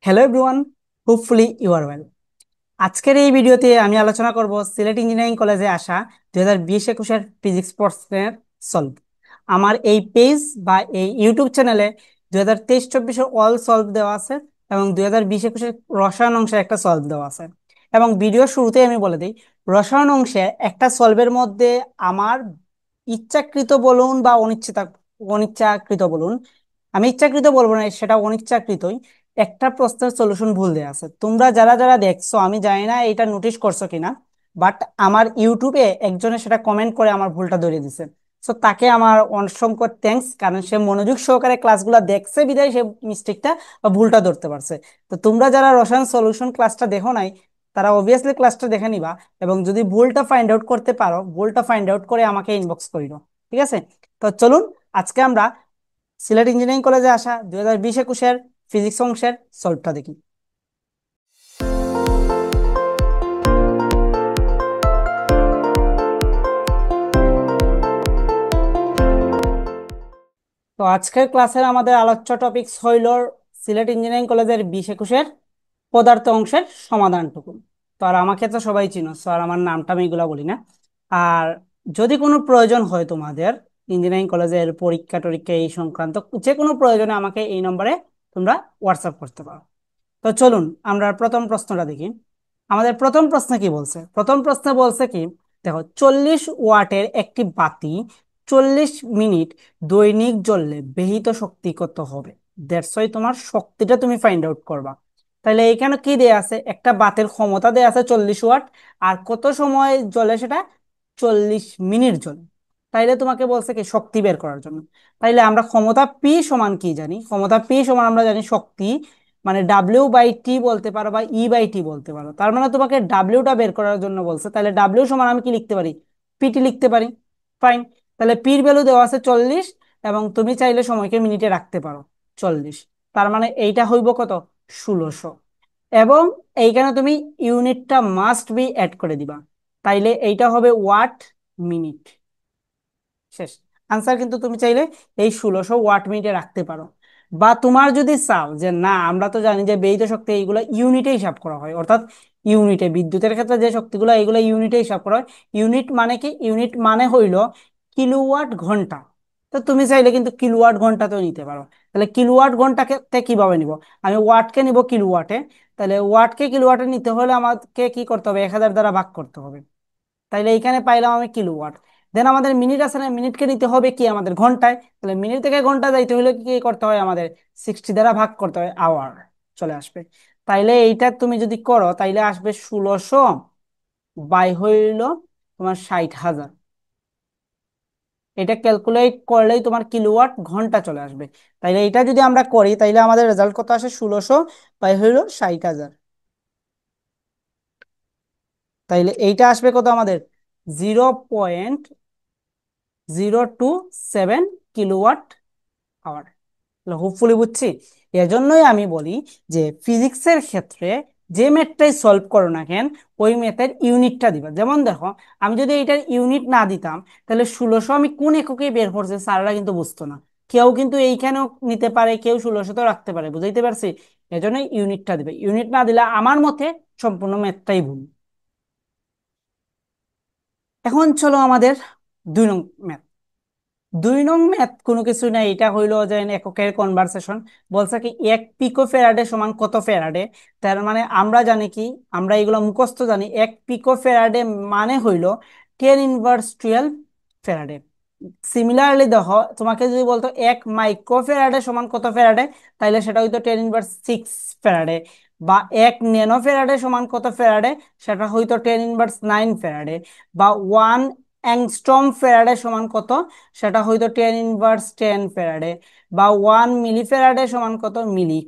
Hello everyone, hopefully you are well. আজকের এই ভিডিওতে আমি আলোচনা করব সিলেট ইঞ্জিনিয়ারিং কলেজে আসা 2020-21 ফিজিক্স প্রশ্নের সলভ। আমার এই পেজ বা এই ইউটিউব চ্যানেলে 2023-24 অল সলভ দেওয়া আছে এবং 2020-21 রসায়ন অংশে একটা সলভ দেওয়া আছে। এবং ভিডিও শুরুতে আমি বলে দিই, রসায়ন অংশে একটা সলভের মধ্যে আমার ইচ্ছাকৃত বলুন বা অনিচ্ছাকৃত বলুন, আমি ইচ্ছাকৃত বলবো না, সেটা অনিচ্ছাকৃতই একটা প্রশ্নের সলিউশন ভুল দেওয়া আছে। তোমরা যারা যারা দেখছো, আমি জানি না এটা নোটিশ করছো কিনা, বাট আমার ইউটিউবে একজনে সেটা কমেন্ট করে আমার ভুলটা ধরিয়ে দিছে। সো তাকে আমার অসংখ্য থ্যাঙ্কস, কারণ সে মনোযোগ সহকারে ক্লাসগুলো দেখছে বিধায় সে মিস্টেকটা বা ভুলটা ধরতে পারছে। তো তোমরা যারা রসায়ন সলিউশন ক্লাসটা দেখো নাই, তারা অবভিয়াসলি ক্লাসটা দেখে নিবা এবং যদি ভুলটা ফাইন্ড আউট করতে পারো, ভুলটা ফাইন্ড আউট করে আমাকে ইনবক্স করিও। ঠিক আছে? তো চলুন আজকে আমরা সিলেট ইঞ্জিনিয়ারিং কলেজে আসা 2020-21 ফিজিক্স অংশের সলভটা দেখি। তো আজকের ক্লাসের আমাদের আলোচ্য টপিকস হইল সিলেট ইঞ্জিনিয়ারিং কলেজের 20-21 পদার্থ অংশের সমাধানটুকু। তো আর আমাকে তো সবাই চিনো, সো আর আমার নামটা আমি এগুলা বলি না। আর যদি কোনো প্রয়োজন হয় তোমাদের ইঞ্জিনিয়ারিং কলেজের পরীক্ষা টরীক্ষা এই সংক্রান্ত যে কোনো প্রয়োজনে আমাকে এই নম্বরে তোমরা হোয়াটসঅ্যাপ করতে পারো। তো চলুন আমরা প্রথম প্রশ্নটা দেখি। আমাদের প্রথম প্রশ্নে কি বলছে? প্রথম প্রশ্নে বলছে কি, দেখো, 40 ওয়াটের একটি বাতি 40 মিনিট দৈনিক জ্বললে ব্যয়িত শক্তি কত হবে? দ্যাটস ওয়াই তোমার শক্তিটা তুমি ফাইন্ড আউট করবা। তাহলে এইখানে কি দেয়া আছে? একটা বাতির ক্ষমতা দেয়া আছে 40 ওয়াট, আর কত সময় জ্বলে সেটা 40 মিনিট জ্বলে। তাইলে তোমাকে বলছে কি শক্তি বের করার জন্য। তাইলে আমরা ক্ষমতা পি সমান কি জানি? ক্ষমতা পি সমান আমরা জানি শক্তি মানে W/T বলতে পারো বা E/T বলতে পারো। তার মানে তোমাকে ডাব্লিউটা বের করার জন্য বলছে, তাহলে ডাব্লিউ সমান আমি কি লিখতে পারি? পিটি লিখতে পারি। ফাইন। তাহলে পির ভ্যালু দেওয়া আছে 40 এবং তুমি চাইলে সময়কে মিনিটে রাখতে পারো 40। তার মানে এইটা হইব কত? 1600। এবং এইখানে তুমি ইউনিটটা মাস্ট বি অ্যাড করে দিবা, তাইলে এইটা হবে ওয়াট মিনিট। শেষ আনসার। কিন্তু তুমি চাইলে এই 1600 ওয়াট মিনিটে রাখতে পারো। বা তোমার যদি চাও যে না, আমরা তো জানি যে ব্যয়িত শক্তি এইগুলো ইউনিটে হিসাব করা হয়, অর্থাৎ ইউনিটে বিদ্যুতের ক্ষেত্রে যে শক্তিগুলো এইগুলো ইউনিটে হিসাব করা হয়। ইউনিট মানে কি? ইউনিট মানে হইল কিলোওয়াট ঘন্টা। তো তুমি চাইলে কিন্তু কিলোওয়াট ঘন্টাতেও নিতে পারো। তাহলে কিলোওয়াট ঘন্টাকে কিভাবে নিব? আমি ওয়াটকে নিব কিলোওয়াটে। তাহলে ওয়াটকে কিলোওয়াটে নিতে হলে আমাকে কি করতে হবে? 1000 দ্বারা ভাগ করতে হবে। তাইলে এইখানে পাইলাম আমি কিলোওয়াট। দেন আমাদের মিনিট আছে না, মিনিটকে নিতে হবে কি আমাদের ঘন্টায়। তাহলে মিনিট থেকে ঘন্টা যাইতে হলে কি করতে হয়? আমাদের 60 দ্বারা ভাগ করতে হয়, আওয়ার চলে আসবে। তাইলে এইটা তুমি যদি করো তাইলে আসবে 1600 বাই হইল তোমার 60,000। এটা ক্যালকুলেট করলেই তোমার কিলোওয়াট ঘন্টা চলে আসবে। তাইলে এটা যদি আমরা করি তাইলে আমাদের রেজাল্ট কত আসে? 1600 বাই হইল 60,000। তাইলে এইটা আসবে কত আমাদের? 0.02 কিলোওয়াট আওয়ার। হোপফুলি বুঝছি। এজন্যই আমি বলি যে ফিজিক্সের ক্ষেত্রে যে ম্যাথটাই সলভ করো না কেন, ওই ম্যাথের ইউনিটটা দিবা। যেমন দেখো, আমি যদি এইটার ইউনিট না দিতাম তাহলে 1600 আমি কোন এককে বের করছি স্যাররা কিন্তু বুঝতো না। কেউ কিন্তু এইখানেও নিতে পারে, কেউ 1600 তো রাখতে পারে, বুঝাইতে পারছি? এজন্য ইউনিটটা দিবে। ইউনিট না দিলে আমার মতে সম্পূর্ণ ম্যাথটাই ভুল। এখন চলো আমাদের 2 নং ম্যাথ। 2 নং ম্যাথ কোনো কিছু নাই, এটা হইলো যে এককের কনভারসেশন। বলছে কি 1 পিকো ফ্যারাডে সমান কত ফ্যারাডে। তার মানে আমরা জানি কি, আমরা এগুলো মুখস্থ জানি, 1 পিকো ফ্যারাডে মানে হইলো 10^12 ফ্যারাডে। সিমিলারলি দেখো, তোমাকে যদি বলতো 1 মাইক্রোফ্যারাডে সমান কত ফ্যারাডে, তাইলে সেটা হইতো 10^6 ফ্যারাডে। বা 1 ন্যানোফ্যারাডে সমান কত ফ্যারাডে, সেটা হইতো 10^9 ফ্যারাডে। বা 1 অ্যাংস্ট্রম ফ্যারাডে সমান কত, সেটা হইতো 10^10 ফ্যারাডে। বা 1 মিলিফ্যারাডে সমান কত? মিলি।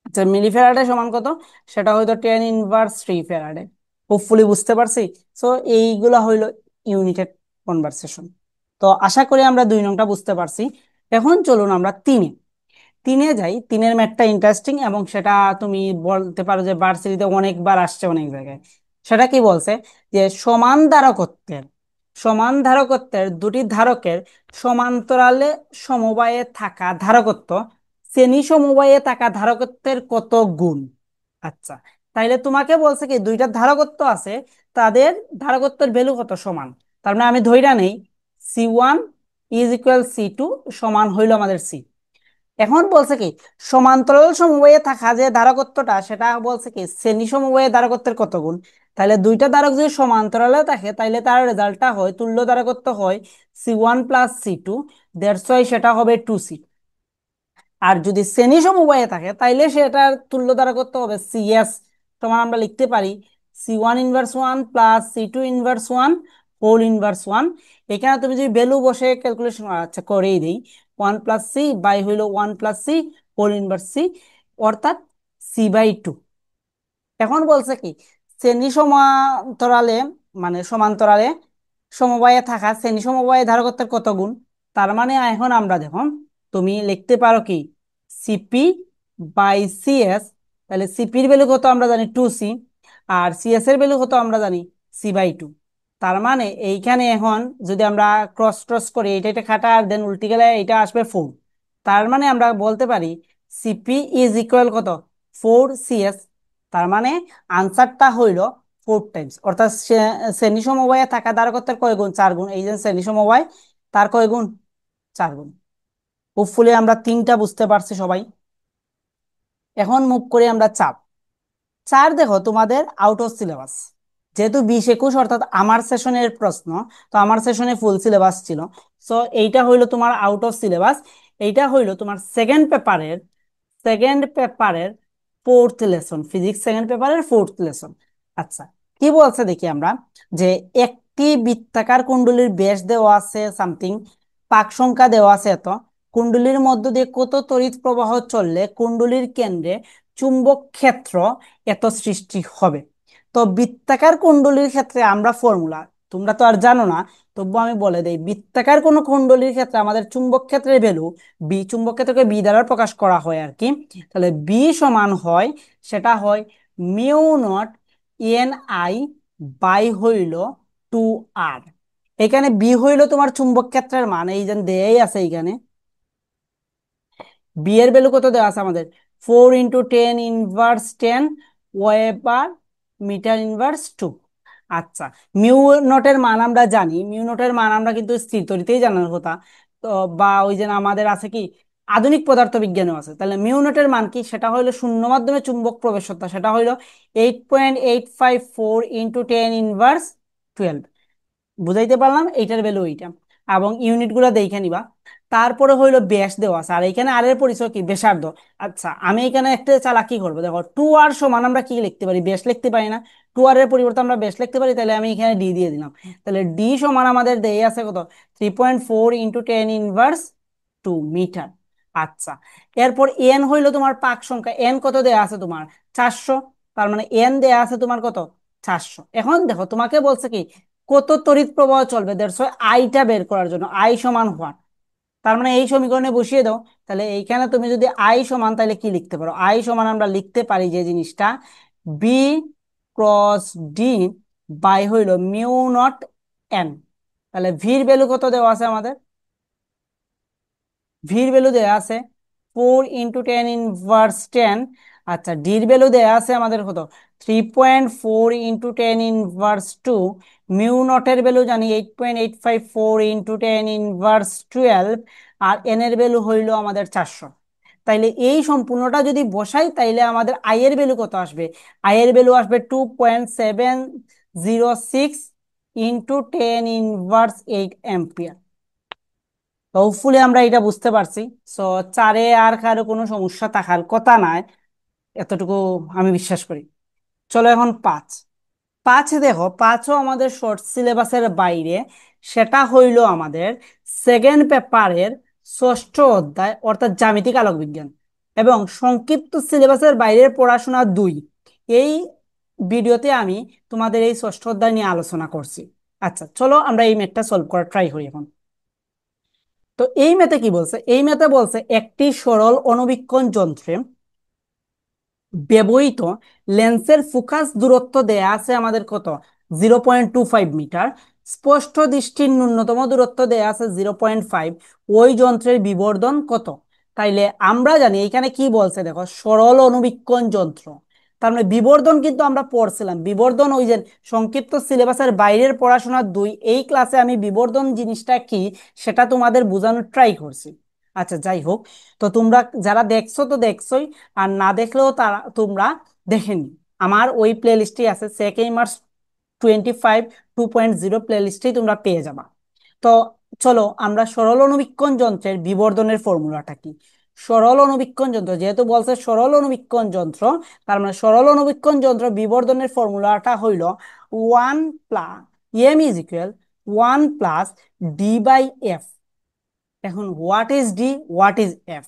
আচ্ছা, মিলিফ্যারাডে সমান কত? সেটা হইতো 10^3 ফ্যারাডে। হোপফুলি বুঝতে পারছি। সো এইগুলা হইলো ইউনিটেড কনভারসেশন। তো আশা করি আমরা 2 নংটা বুঝতে পারছি। এখন চলুন আমরা তিনে তিনে যাই। তিনের ম্যাথটা ইন্টারেস্টিং এবং সেটা তুমি বলতে পারো যে ভার্সিটিতে অনেকবার আসছে অনেক জায়গায়। সেটা কি বলছে? যে সমান ধারকত্বের দুটি ধারকের সমান্তরালে সমবায়ে থাকা ধারকত্ব শ্রেণী সমবায়ে থাকা ধারকত্বের কত গুণ। আচ্ছা, তাইলে তোমাকে বলছে কি দুইটা ধারকত্ব আছে, তাদের ধারকত্বের ভ্যালু কত সমান। তার মানে আমি ধইরা নেই C1 ইজ ইকুয়াল C2 সমান হইল আমাদের সি। এখন বলছে কি সমান্তরাল সমবায়ে থাকা যে ধারকত্বটা সেটা বলছে কি শ্রেণী সমবায়ে ধারকত্বের কত গুণ। তাহলে দুইটা ধারক যদি সমান্তরালে থাকে তাহলে তার রেজাল্টটা হয় তুল্য ধারকত্ব হয় C1 plus C2, that's why সেটা হবে 2C। আর যদি শ্রেণী সমবায়ে থাকে তাইলে সেটার তুল্য ধারকত্ব হবে CS। তোমার আমরা লিখতে পারি C1 inverse 1 plus C2 inverse 1 whole inverse 1। এখানে তুমি যদি ভ্যালু বসে ক্যালকুলেশন আচ্ছা করেই দিই, 1 প্লাস C বাই হইল 1 plus C whole inverse C, অর্থাৎ C/2। এখন বলছে কি শ্রেণী সমান্তরালে মানে সমান্তরালে সমবায়ে থাকা শ্রেণী সমবায়ে ধারকত্বের কত গুণ। তার মানে এখন আমরা দেখো তুমি লিখতে পারো কি CP/CS। তাহলে সিপির ভ্যালু কত আমরা জানি 2C, আর সিএস এর ভ্যালু কত আমরা জানি C/2। তার মানে এইখানে এখন যদি আমরা ক্রস ক্রস করি এটা এটা কাটা আর দেন উল্টে গেলে এটা আসবে 4। তার মানে আমরা বলতে পারি সিপি ইজ ইকুয়াল কত 4CS। তার মানে আনসারটা হইল 4 টাইমস, অর্থাৎ শ্রেণী সমবায়ে থাকা ধারকত্বের কয় গুণ 4 গুণ। এই যে শ্রেণী সমবায় তার কয় গুণ 4 গুণ। হোপফুলি আমরা তিনটা বুঝতে পারছি সবাই। এখন মুভ করি আমরা চাপ। চার দেখো তোমাদের আউট অফ সিলেবাস, যেহেতু 20-21 অর্থাৎ আমার সেশনের প্রশ্ন, তো আমার সেশনে ফুল সিলেবাস ছিল। সো এইটা হইলো তোমার আউট অফ সিলেবাস। এইটা হইলো তোমার সেকেন্ড পেপারের 4th লেসন, ফিজিক্স সেকেন্ড পেপারের 4th লেসন। আচ্ছা, কি বলছে দেখি আমরা, যে একটি বৃত্তাকার কুণ্ডলীর ব্যাস দেওয়া আছে সামথিং, পাক সংখ্যা দেওয়া আছে এত, কুণ্ডলীর মধ্য দিয়ে কত তড়িৎ প্রবাহ চললে কুণ্ডলীর কেন্দ্রে চুম্বক ক্ষেত্র এত সৃষ্টি হবে। তো বৃত্তাকার কুণ্ডলীর ক্ষেত্রে আমরা ফর্মুলা তোমরা তো আর জানো না, তবু আমি বলে দেই বৃত্তাকার কোন কুণ্ডলীর ক্ষেত্রে আমাদের চুম্বক ক্ষেত্রের ভ্যালু বি, চুম্বক ক্ষেত্রকে বি দ্বারা প্রকাশ করা হয় আর কি। তাহলে বি সমান হয়, সেটা হয় μ0 Ni বাই হইল 2R। এখানে বি হইল তোমার চুম্বক ক্ষেত্রের মান, এই যে দেয়াই আছে এইখানে। বি এর ভ্যালু কত দেওয়া আছে আমাদের 4 × 10⁻⁻⁰ ওয়েবার মিটার ইনভার্স 2। আচ্ছা, মিউ নটের মান আমরা জানি, মিউ নটের মান আমরা কিন্তু স্থির তড়িতেই জানার কথা। তো বা ওই যে আমাদের আছে কি আধুনিক পদার্থ বিজ্ঞানেও আছে। তাহলে মিউ নটের মান কি, সেটা হইলো শূন্য মাধ্যমে চুম্বক প্রবেশতা, সেটা হইলো 8.854 × 10⁻12। বুঝাইতে পারলাম এইটার ভ্যালু এইটা, এবং ইউনিট গুলা দেখে নিবা। তারপরে হইলো ব্যাস দেওয়া আছে, আর এখানে আর এর পরিচয় কি ব্যাসার্ধ। আচ্ছা, আমি এখানে একটা চালাকি করবো, দেখো 2R সমান আমরা কি লিখতে পারি, ব্যাস লিখতে পারি না। 2R এর পরিবর্তে আমরা ব্যাস লিখতে পারি, তাহলে আমি এখানে ডি দিয়ে দিলাম। তাহলে ডি সমান আমাদের দেই আছে কত 3.4 × 10⁻²মিটার। আচ্ছা, এরপর এন হইলো তোমার পাক সংখ্যা, এন কত দেয়া আছে তোমার 400। তার মানে এন দেয়া আছে তোমার কত 400। এখন দেখো তোমাকে বলছে কি কত তড়িৎ প্রবাহ চলবে, দ্যাটস ওয়াই আইটা বের করার জন্য আই সমান হোয়াট। তার মানে এই সমীকরণে বসিয়ে দাও। তাহলে এইখানে তুমি যদি আই সমান তাহলে কি লিখতে পারো, আই সমান আমরা লিখতে পারি যে জিনিসটা বি ক্রস ডি বাই হইল μ0 N। তাহলে ভির ভ্যালু কত দেওয়া আছে আমাদের, ভির ভ্যালু দেওয়া আছে 4 × 10⁻10। আচ্ছা, ডির ভ্যালু দেওয়া আছে আমাদের কত 3.4 × 10⁻²। মিউ নটের ভ্যালু জানি 8.854 × 10⁻12। আর এন এর ভ্যালু হইল আমাদের 400। তাইলে এই সম্পূর্ণটা যদি বসাই তাইলে আমাদের আই এর ভ্যালু কত আসবে, আই এর ভ্যালু আসবে 2.706 × 10⁻8 অ্যাম্পিয়ার। হোপফুলি আমরা এটা বুঝতে পারছি। সো চারে আর কারো কোনো সমস্যা থাকার কথা নাই, এতটুকু আমি বিশ্বাস করি। চলো এখন পাঁচ। পাঁচে দেখো, পাঁচও আমাদের শর্ট সিলেবাসের বাইরে, সেটা হইল আমাদের সেকেন্ড পেপারের 6ষ্ঠ অধ্যায় অর্থাৎ জ্যামিতিক আলোক বিজ্ঞান, এবং সংক্ষিপ্ত সিলেবাসের বাইরের পড়াশোনা 2। এই ভিডিওতে আমি তোমাদের এই 6ষ্ঠ অধ্যায় নিয়ে আলোচনা করছি। আচ্ছা, চলো আমরা এই ম্যাথটা সলভ করার ট্রাই করি এখন। তো এই ম্যাথে কি বলছে, এই ম্যাথে বলছে একটি সরল অণুবীক্ষণ যন্ত্রে ব্যবহৃত লেন্সের ফোকাস দূরত্ব দেয়া আছে আমাদের কত 0.25 মিটার, স্পষ্ট দৃষ্টির ন্যূনতম দূরত্ব দেয়া আছে 0.5, ওই যন্ত্রের বিবর্ধন কত। তাইলে আমরা জানি এখানে কি বলছে, দেখো সরল অনুবীক্ষণ যন্ত্র। তার মানে বিবর্ধন কিন্তু আমরা পড়ছিলাম, বিবর্ধন ওই যে সংক্ষিপ্ত সিলেবাসের বাইরের পড়াশোনা 2, এই ক্লাসে আমি বিবর্ধন জিনিসটা কি সেটা তোমাদের বোঝানোর ট্রাই করছি। আচ্ছা যাই হোক, তো তোমরা যারা দেখছো তো দেখছোই, আর না দেখলেও তারা তোমরা দেখে নি, আমার ওই প্লে লিস্টে আছে সেকেন্ড 25 2.0 প্লে লিস্টেই তোমরা পেয়ে যাবা। তো চলো আমরা সরল অনুবীক্ষণ যন্ত্রের বিবর্ধনের ফর্মুলাটা কি। সরল অনুবীক্ষণ যন্ত্র যেহেতু বলছে সরল অনুবীক্ষণ যন্ত্র, তার মানে সরল অনুবীক্ষণ যন্ত্র বিবর্ধনের ফর্মুলাটা হইল 1 প্লাস এখন what is D, what is F?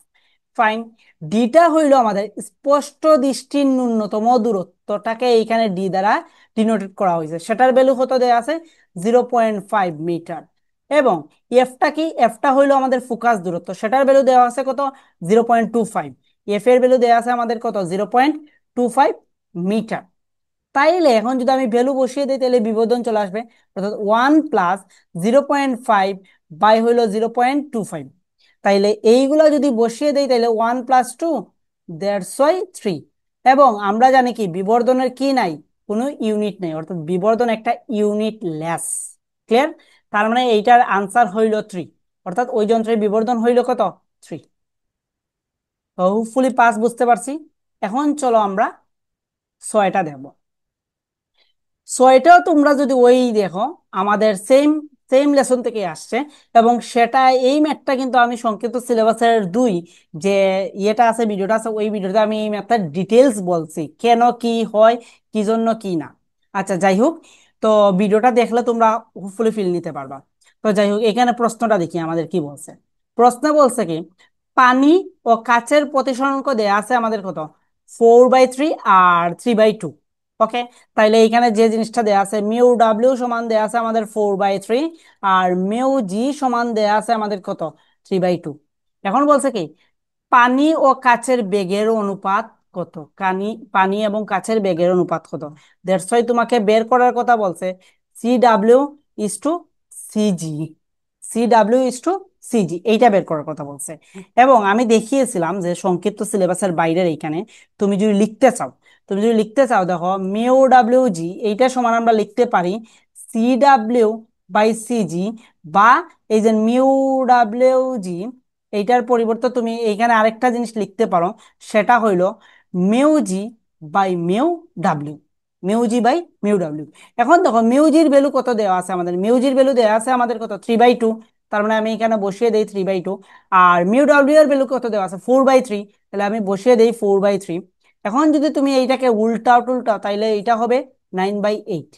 Fine. ডিটা হইল আমাদের স্পষ্ট দৃষ্টির ন্যূনতম দূরত্বটাকে এইখানে ডি দ্বারা ডিনোটেড করা হয়েছে, সেটার ভ্যালু কত দেওয়া আছে 0.5 মিটার। এবং এফটা কি, এফটা হইলো আমাদের ফোকাস দূরত্ব, সেটার ভ্যালু দেওয়া আছে কত 0.25। এফ এর ভ্যালু দেওয়া আছে আমাদের কত 0.25 মিটার। তাইলে এখন যদি আমি ভ্যালু বসিয়ে দিই তাহলে বিবর্ধন চলে আসবে, অর্থাৎ 1 + 0.5 বাই হইলো 0.25। তাইলে এইগুলা যদি বসিয়ে দেই তাহলে 1 + 2 3। এবং আমরা জানি কি বিবর্ধনের কি নাই, কোনো ইউনিট নেই, অর্থাৎ বিবর্ধন একটা ইউনিট লেস। ক্লিয়ার? তার মানে এইটার আনসার হইল 3, অর্থাৎ ওই যন্ত্রের বিবর্ধন হইল কত 3। তো হোপফুলি পাস বুঝতে পারছি। এখন চলো আমরা 6টা দেখবো। সো এটাও তোমরা যদি ওই দেখো আমাদের সেম সেম লেসন থেকে আসছে, এবং সেটা এই ম্যাথটা কিন্তু আমি সংক্ষিপ্ত সিলেবাসের 2 যে ইয়েটা আছে, ভিডিওটা আছে, ওই ভিডিওতে আমি এই ম্যাথটার ডিটেলস বলছি কেন কি হয়, কি জন্য কি না। আচ্ছা যাই হোক, তো ভিডিওটা দেখলে তোমরা হোপফুলি ফিল নিতে পারবা। তো যাই হোক, এখানে প্রশ্নটা দেখি আমাদের কি বলছে। প্রশ্ন বলছে কি, পানি ও কাচের প্রতিসরাঙ্ক দেয়া আছে আমাদের কত 4/3 আর 3/2। ওকে, তাইলে এইখানে যে জিনিসটা দেয়া আছে মিউ ডাব্লিউ সমান দেয়া আছে আমাদের 4/3, আর মিউ জি সমান দেয়া আছে আমাদের কত 3/2। এখন বলছে কি পানি ও কাচের বেগের অনুপাত কত, পানি এবং কাচের বেগের অনুপাত কত, দ্যাটস ওয়াই তোমাকে বের করার কথা বলছে CW/CG, CW/CG এইটা বের করার কথা বলছে। এবং আমি দেখিয়েছিলাম যে সংক্ষিপ্ত সিলেবাসের বাইরের এইখানে তুমি যদি লিখতে চাও, দেখো মিউ ডাব্লিউ জি এইটা সমান আমরা লিখতে পারি CW/CG, বা এই যে মিউ ডাব্লিউ জি এইটার পরিবর্তে তুমি এইখানে আরেকটা জিনিস লিখতে পারো, সেটা হইলো মিউ জি/মিউ ডাব্লিউ, মিউ জি/মিউ ডাব্লিউ। এখন দেখো মিউজির ভ্যালু কত দেওয়া আছে আমাদের, মিউজির ভ্যালু দেওয়া আছে আমাদের কত 3/2, তার মানে আমি এখানে বসিয়ে দেই 3/2। আর মিউ ডাব্লিউ এর ভ্যালু কত দেওয়া আছে 4/3, তাহলে আমি বসিয়ে দেই 4/3। এখন যদি তুমি এইটাকে উল্টাও তাইলে এটা হবে 9/8।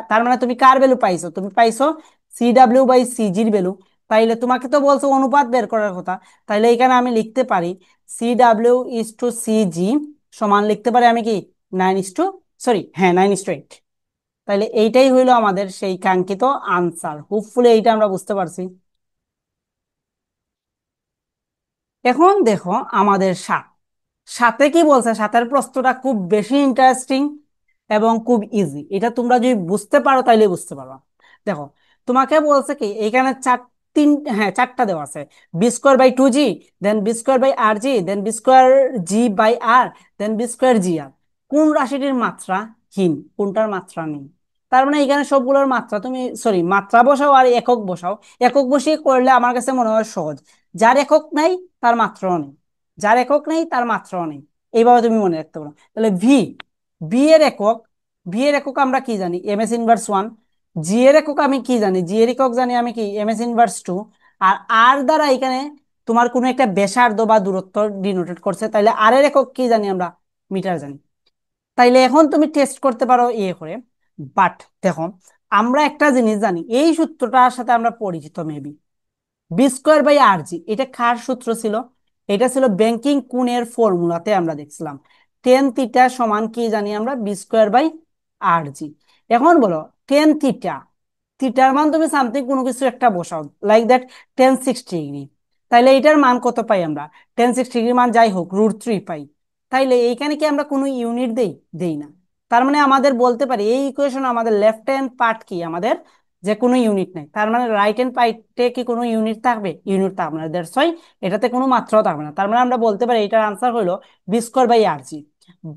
তার মানে তুমি কার ভ্যালু পাইছো, তুমি পাইছো CW/CG-র ভ্যালু। তাইলে তোমাকে তো বলছো অনুপাত বের করার কথা, তাইলে এখানে আমি লিখতে পারি CW/CG সমান লিখতে পারি আমি কি 9:8। তাইলে এইটাই হইলো আমাদের সেই কাঙ্ক্ষিত আনসার। হোপফুলি এইটা আমরা বুঝতে পারছি। এখন দেখো আমাদের সাথে কি বলছে, সাথের প্রশ্নটা খুব বেশি ইন্টারেস্টিং এবং খুব ইজি, এটা তোমরা যদি বুঝতে পারো তাইলে বুঝতে পারো। দেখো তোমাকে বলছে কি এখানে চারটা দেওয়া আছে, B² / 2G, দেন B²/RG, দেন B²G/R, দেন B²GR। কোন রাশিটির মাত্রা হীন, কোনটার মাত্রা নেই? তার মানে এখানে সবগুলোর মাত্রা তুমি সরি মাত্রা বসাও আর একক বসাও, একক বসিয়ে করলে আমার কাছে মনে হয় সহজ। যার একক নাই তার মাত্রাও নেই, যার একক নেই তার মাত্রাও নেই, এইভাবে তুমি মনে রাখতে পারো। তাহলে বি এর একক, আমরা কি জানি MS−1। জি এর একক আমি কি জানি, জি এর একক জানি আমি কি MS−2। আর আর দ্বারা এখানে তোমার কোনো একটা ব্যাসার্ধ বা দূরত্ব ডিনোটেড করছে, তাইলে আর এর একক কি জানি আমরা মিটার জানি। তাইলে এখন তুমি টেস্ট করতে পারো ইয়ে করে। বাট দেখো আমরা একটা জিনিস জানি, এই সূত্রটার সাথে আমরা পরিচিত মেবি, B²/RG এটা কার সূত্র ছিল? এটা ছিল ব্যাংকিং কোণের ফর্মুলাতে আমরা দেখছিলাম tan θ সমান কি জানি আমরা B²/RG। এখন বলো tan θ, থিটার মান তুমি সামথিং কোনো কিছু একটা বসাও, লাইক দ্যাট tan 60°। তাইলে এটার মান কত পাই আমরা, tan 60° মান যাই হোক √3 পাই। তাইলে এইখানে কি আমরা কোনো ইউনিট দেই? দেই না। তার মানে আমাদের বলতে পারি এই ইকুয়েশন আমাদের লেফট হ্যান্ড পার্ট কি আমাদের যে কোনো ইউনিট নেই, তার মানে রাইট হ্যান্ড পাইতে কি কোনো ইউনিট থাকবে? ইউনিট থাকবে না, দ্যাটস ওয়াই এটাতে কোনো মাত্রাও থাকবে না। তার মানে আমরা বলতে পারি এটার আনসার হলো বি স্কোয়ার বাই আর জি।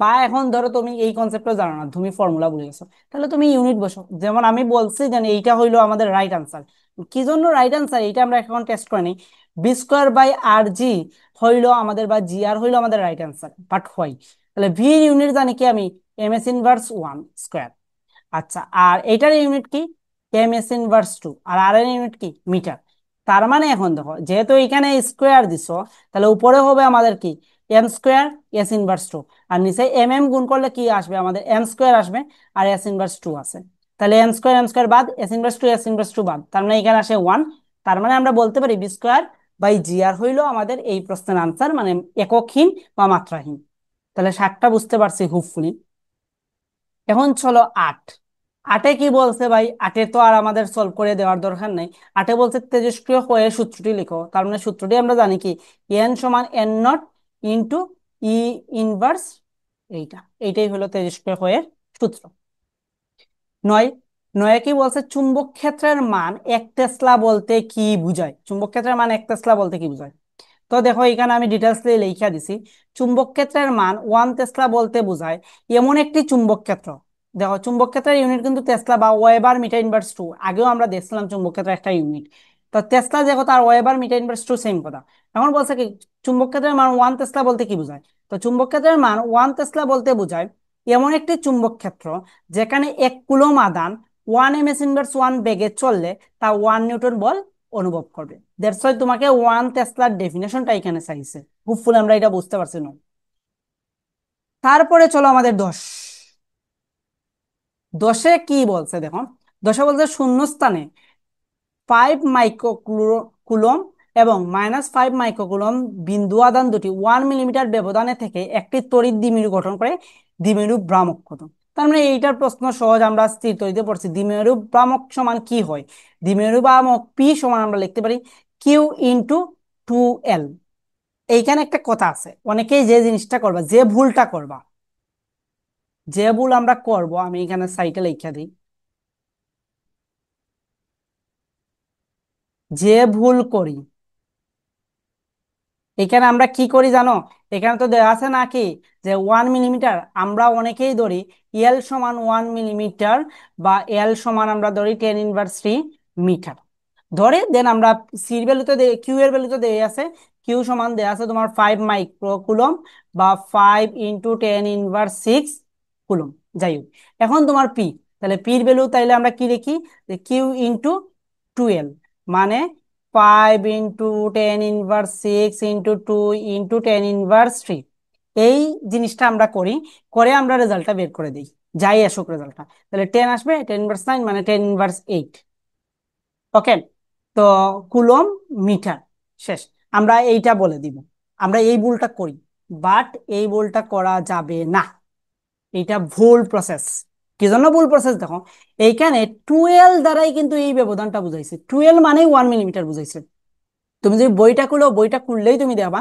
বা এখন ধরো তুমি এই কনসেপ্টটা জানো না, তুমি ফর্মুলা ভুলে গেছো, তাহলে তুমি ইউনিট বসো। যেমন আমি বলছি যে এইটা হইলো আমাদের রাইট আনসার। কি জন্য রাইট আনসার এইটা আমরা এখন টেস্ট করে নিই। বি স্কোয়ার বাই আর জি হইলো আমাদের, বা জি আর হইলো আমাদের রাইট আনসার, বাট হয় তাহলে ভি ইউনিট জানি কি আমি? M S inverse one square. আচ্ছা, আর এটার ইউনিট কি? M S inverse two. আর এর ইউনিট কি? মিটার। তার মানে এখন দেখো, যেহেতু এখানে স্কোয়ার দিছো, তাহলে উপরে হবে আমাদের কি? M square S inverse two. আর নিচে এম এম গুণ করলে কি আসবে? আমাদের এম স্কোয়ার আসবে, আর এস ইনভার্স টু আছে। তাহলে এম স্কোয়ার বাদ, এস ইনভার্স টু বাদ, তার মানে এখানে আসে ওয়ান। তার মানে আমরা বলতে পারি বি স্কোয়ার বাই জি আর হইলো আমাদের এই প্রশ্নের আনসার, মানে এককহীন বা মাত্রাহীন। তাহলে 60টা বুঝতে পারছি হোপফুলি। এখন চলো আট। আটে কি বলছে ভাই? আটে তো আর আমাদের সলভ করে দেওয়ার দরকার নাই। আটে বলছে তেজস্ক্রিয় ক্ষয়ের সূত্রটি লিখো। তার মানে সূত্রটি আমরা জানি কি? এন সমান N not into E inverse এইটা। এইটাই হলো তেজস্ক্রিয় ক্ষয়ের সূত্র। নয়। নয় কি বলছে? চুম্বক ক্ষেত্রের মান 1 টেসলা বলতে কি বুঝায়? চুম্বক ক্ষেত্রের মান 1 টেসলা বলতে কি বুঝায়? তো দেখো এখানে আমি ডিটেলস দিয়ে লিখা দিছি। চুম্বক ক্ষেত্রের মান 1 টেসলা বলতে বোঝায় এমন একটি চুম্বক ক্ষেত্র। দেখো চুম্বক ক্ষেত্রের ইউনিট কিন্তু টেসলা বা ওয়েবার মিটার ইনভার্স টু, আগেও আমরা দেখছিলাম চুম্বক ক্ষেত্রের একটা ইউনিট। তো টেসলা যে কথা আর weber metre inverse two same কথা। এখন বলছে কি চুম্বক ক্ষেত্রের মান 1 টেসলা বলতে কি বোঝায়? তো চুম্বক ক্ষেত্রের মান 1 টেসলা বলতে বোঝায় এমন একটি চুম্বক ক্ষেত্র যেখানে 1 কুলম আধান 1 ms−1 বেগে চললে তা 1 নিউটন বল অনুভব করবে। দ্যাটস ওয়াই তোমাকে 1 টেসলার ডেফিনেশনটা এখানে চাইছে। হোপফুলি আমরা এটা বুঝতে পারছি না। তারপরে চলো আমাদের 10। 10-এ কি বলছে দেখো। 10-এ বলছে শূন্যস্থানে 5 মাইক্রোকুলম এবং -5 মাইক্রোকুলম বিন্দু আধান দুটি 1 মিলিমিটার ব্যবধানে থেকে একটি তড়িৎ দ্বিমেরু গঠন করে দ্বিমেরু ভ্রামক কত? তার মানে এইটার প্রশ্ন সহজ, আমরা স্থির তড়িতে পড়ছি। দ্বিমেরু ভ্রামক সমান কি হয়? দ্বিমেরু ভ্রামক পি সমান আমরা লিখতে পারি কিউ ইন্টু 2L। এইখানে একটা কথা আছে, অনেকেই যে জিনিসটা করবা, যে ভুলটা করবা, যে ভুল আমরা করব, আমি এখানে সাইটে লিখা দিই। যে ভুল করি, এখানে আমরা কি করি জানো? এখানে তো দেওয়া আছে নাকি যে 1 মিলিমিটার, আমরা অনেকেই ধরি এল সমান 1 মিলিমিটার, বা এল সমান আমরা ধরি 10⁻³ মিটার ধরে, দেন আমরা সির ভ্যালুতে কিউ এর ভ্যালুতে দেওয়া আছে, কিউ সমান দেওয়া আছে তোমার 5 মাইক্রোকুলম, বা 5 × 10⁻⁶ যাই হোক। এখন তোমার পি, তাহলে পির ভ্যালু তাইলে আমরা কি লিখি? কিউ ইন্টু 2L, মানে 5 × 10⁻⁶ × 2 × 10⁻³ এই জিনিসটা আমরা করি, করে আমরা রেজাল্টটা বের করে দিই, যাই আসুক রেজাল্টটা। তাহলে 10 আসবে, 10⁻৯ মানে 10⁻8। ওকে, তো কুলম মিটার শেষ। আমরা এইটা বলে দিব, আমরা এই ভুলটা করি, বাট এই ভুলটা করা যাবে না। এটা ভুল প্রসেস। কি জন্য ভুল প্রসেস দেখো, এইখানে 12 দ্বারাই কিন্তু এই ব্যবধানটা বুঝাইছে, 12 মানে 1 মিলিমিটার বুঝাইছে। তুমি যদি বইটা খুলো, বইটা খুললেই তুমি দেখবা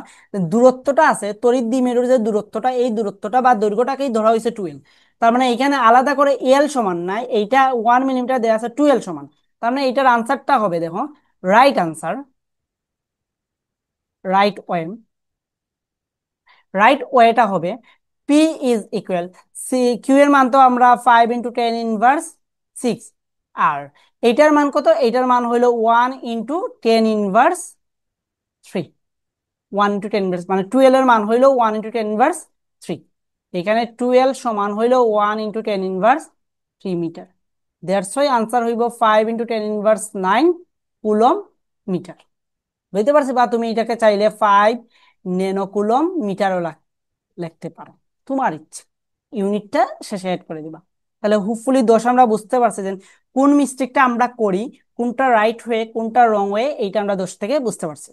দূরত্বটা আছে, তড়িৎ দ্বিমেরুর যে দূরত্বটা, এই দূরত্বটা বা দৈর্ঘ্যটাকেই ধরা হয়েছে 12। তার মানে এখানে আলাদা করে এল সমান নাই, এইটা 1 মিলিমিটার দেওয়া আছে, 12 সমান। তার মানে এটার আনসারটা হবে দেখো, right answer, right way, right ওয়েটা হবে P is equal C. Q এর মান তো আমরা 5 × 10⁻⁶, আর এইটার মান কত? এইটার মান হইলো 1 × 10⁻³ 1 × 10 মানে 12 এর মান হইলো 1 × 10⁻³ এখানে 12 সমান হইলো 1 × 10⁻³ মিটার। দ্যাটস ওয়াই আনসার হইব 5 × 10⁻৯ কুলম মিটার। বুঝতে পারছি? বা তুমি এটাকে চাইলে 5 ন্যানো কুলম মিটারও লিখতে পারো, তোমার ইচ্ছে, ইউনিটটা শেষে অ্যাড করে দিবা। তাহলে হোপফুলি 10 আমরা বুঝতে পারছি যে কোন মিস্টেকটা আমরা করি, কোনটা রাইট হয়ে কোনটা রং হয়ে, এইটা আমরা 10 থেকে বুঝতে পারছি।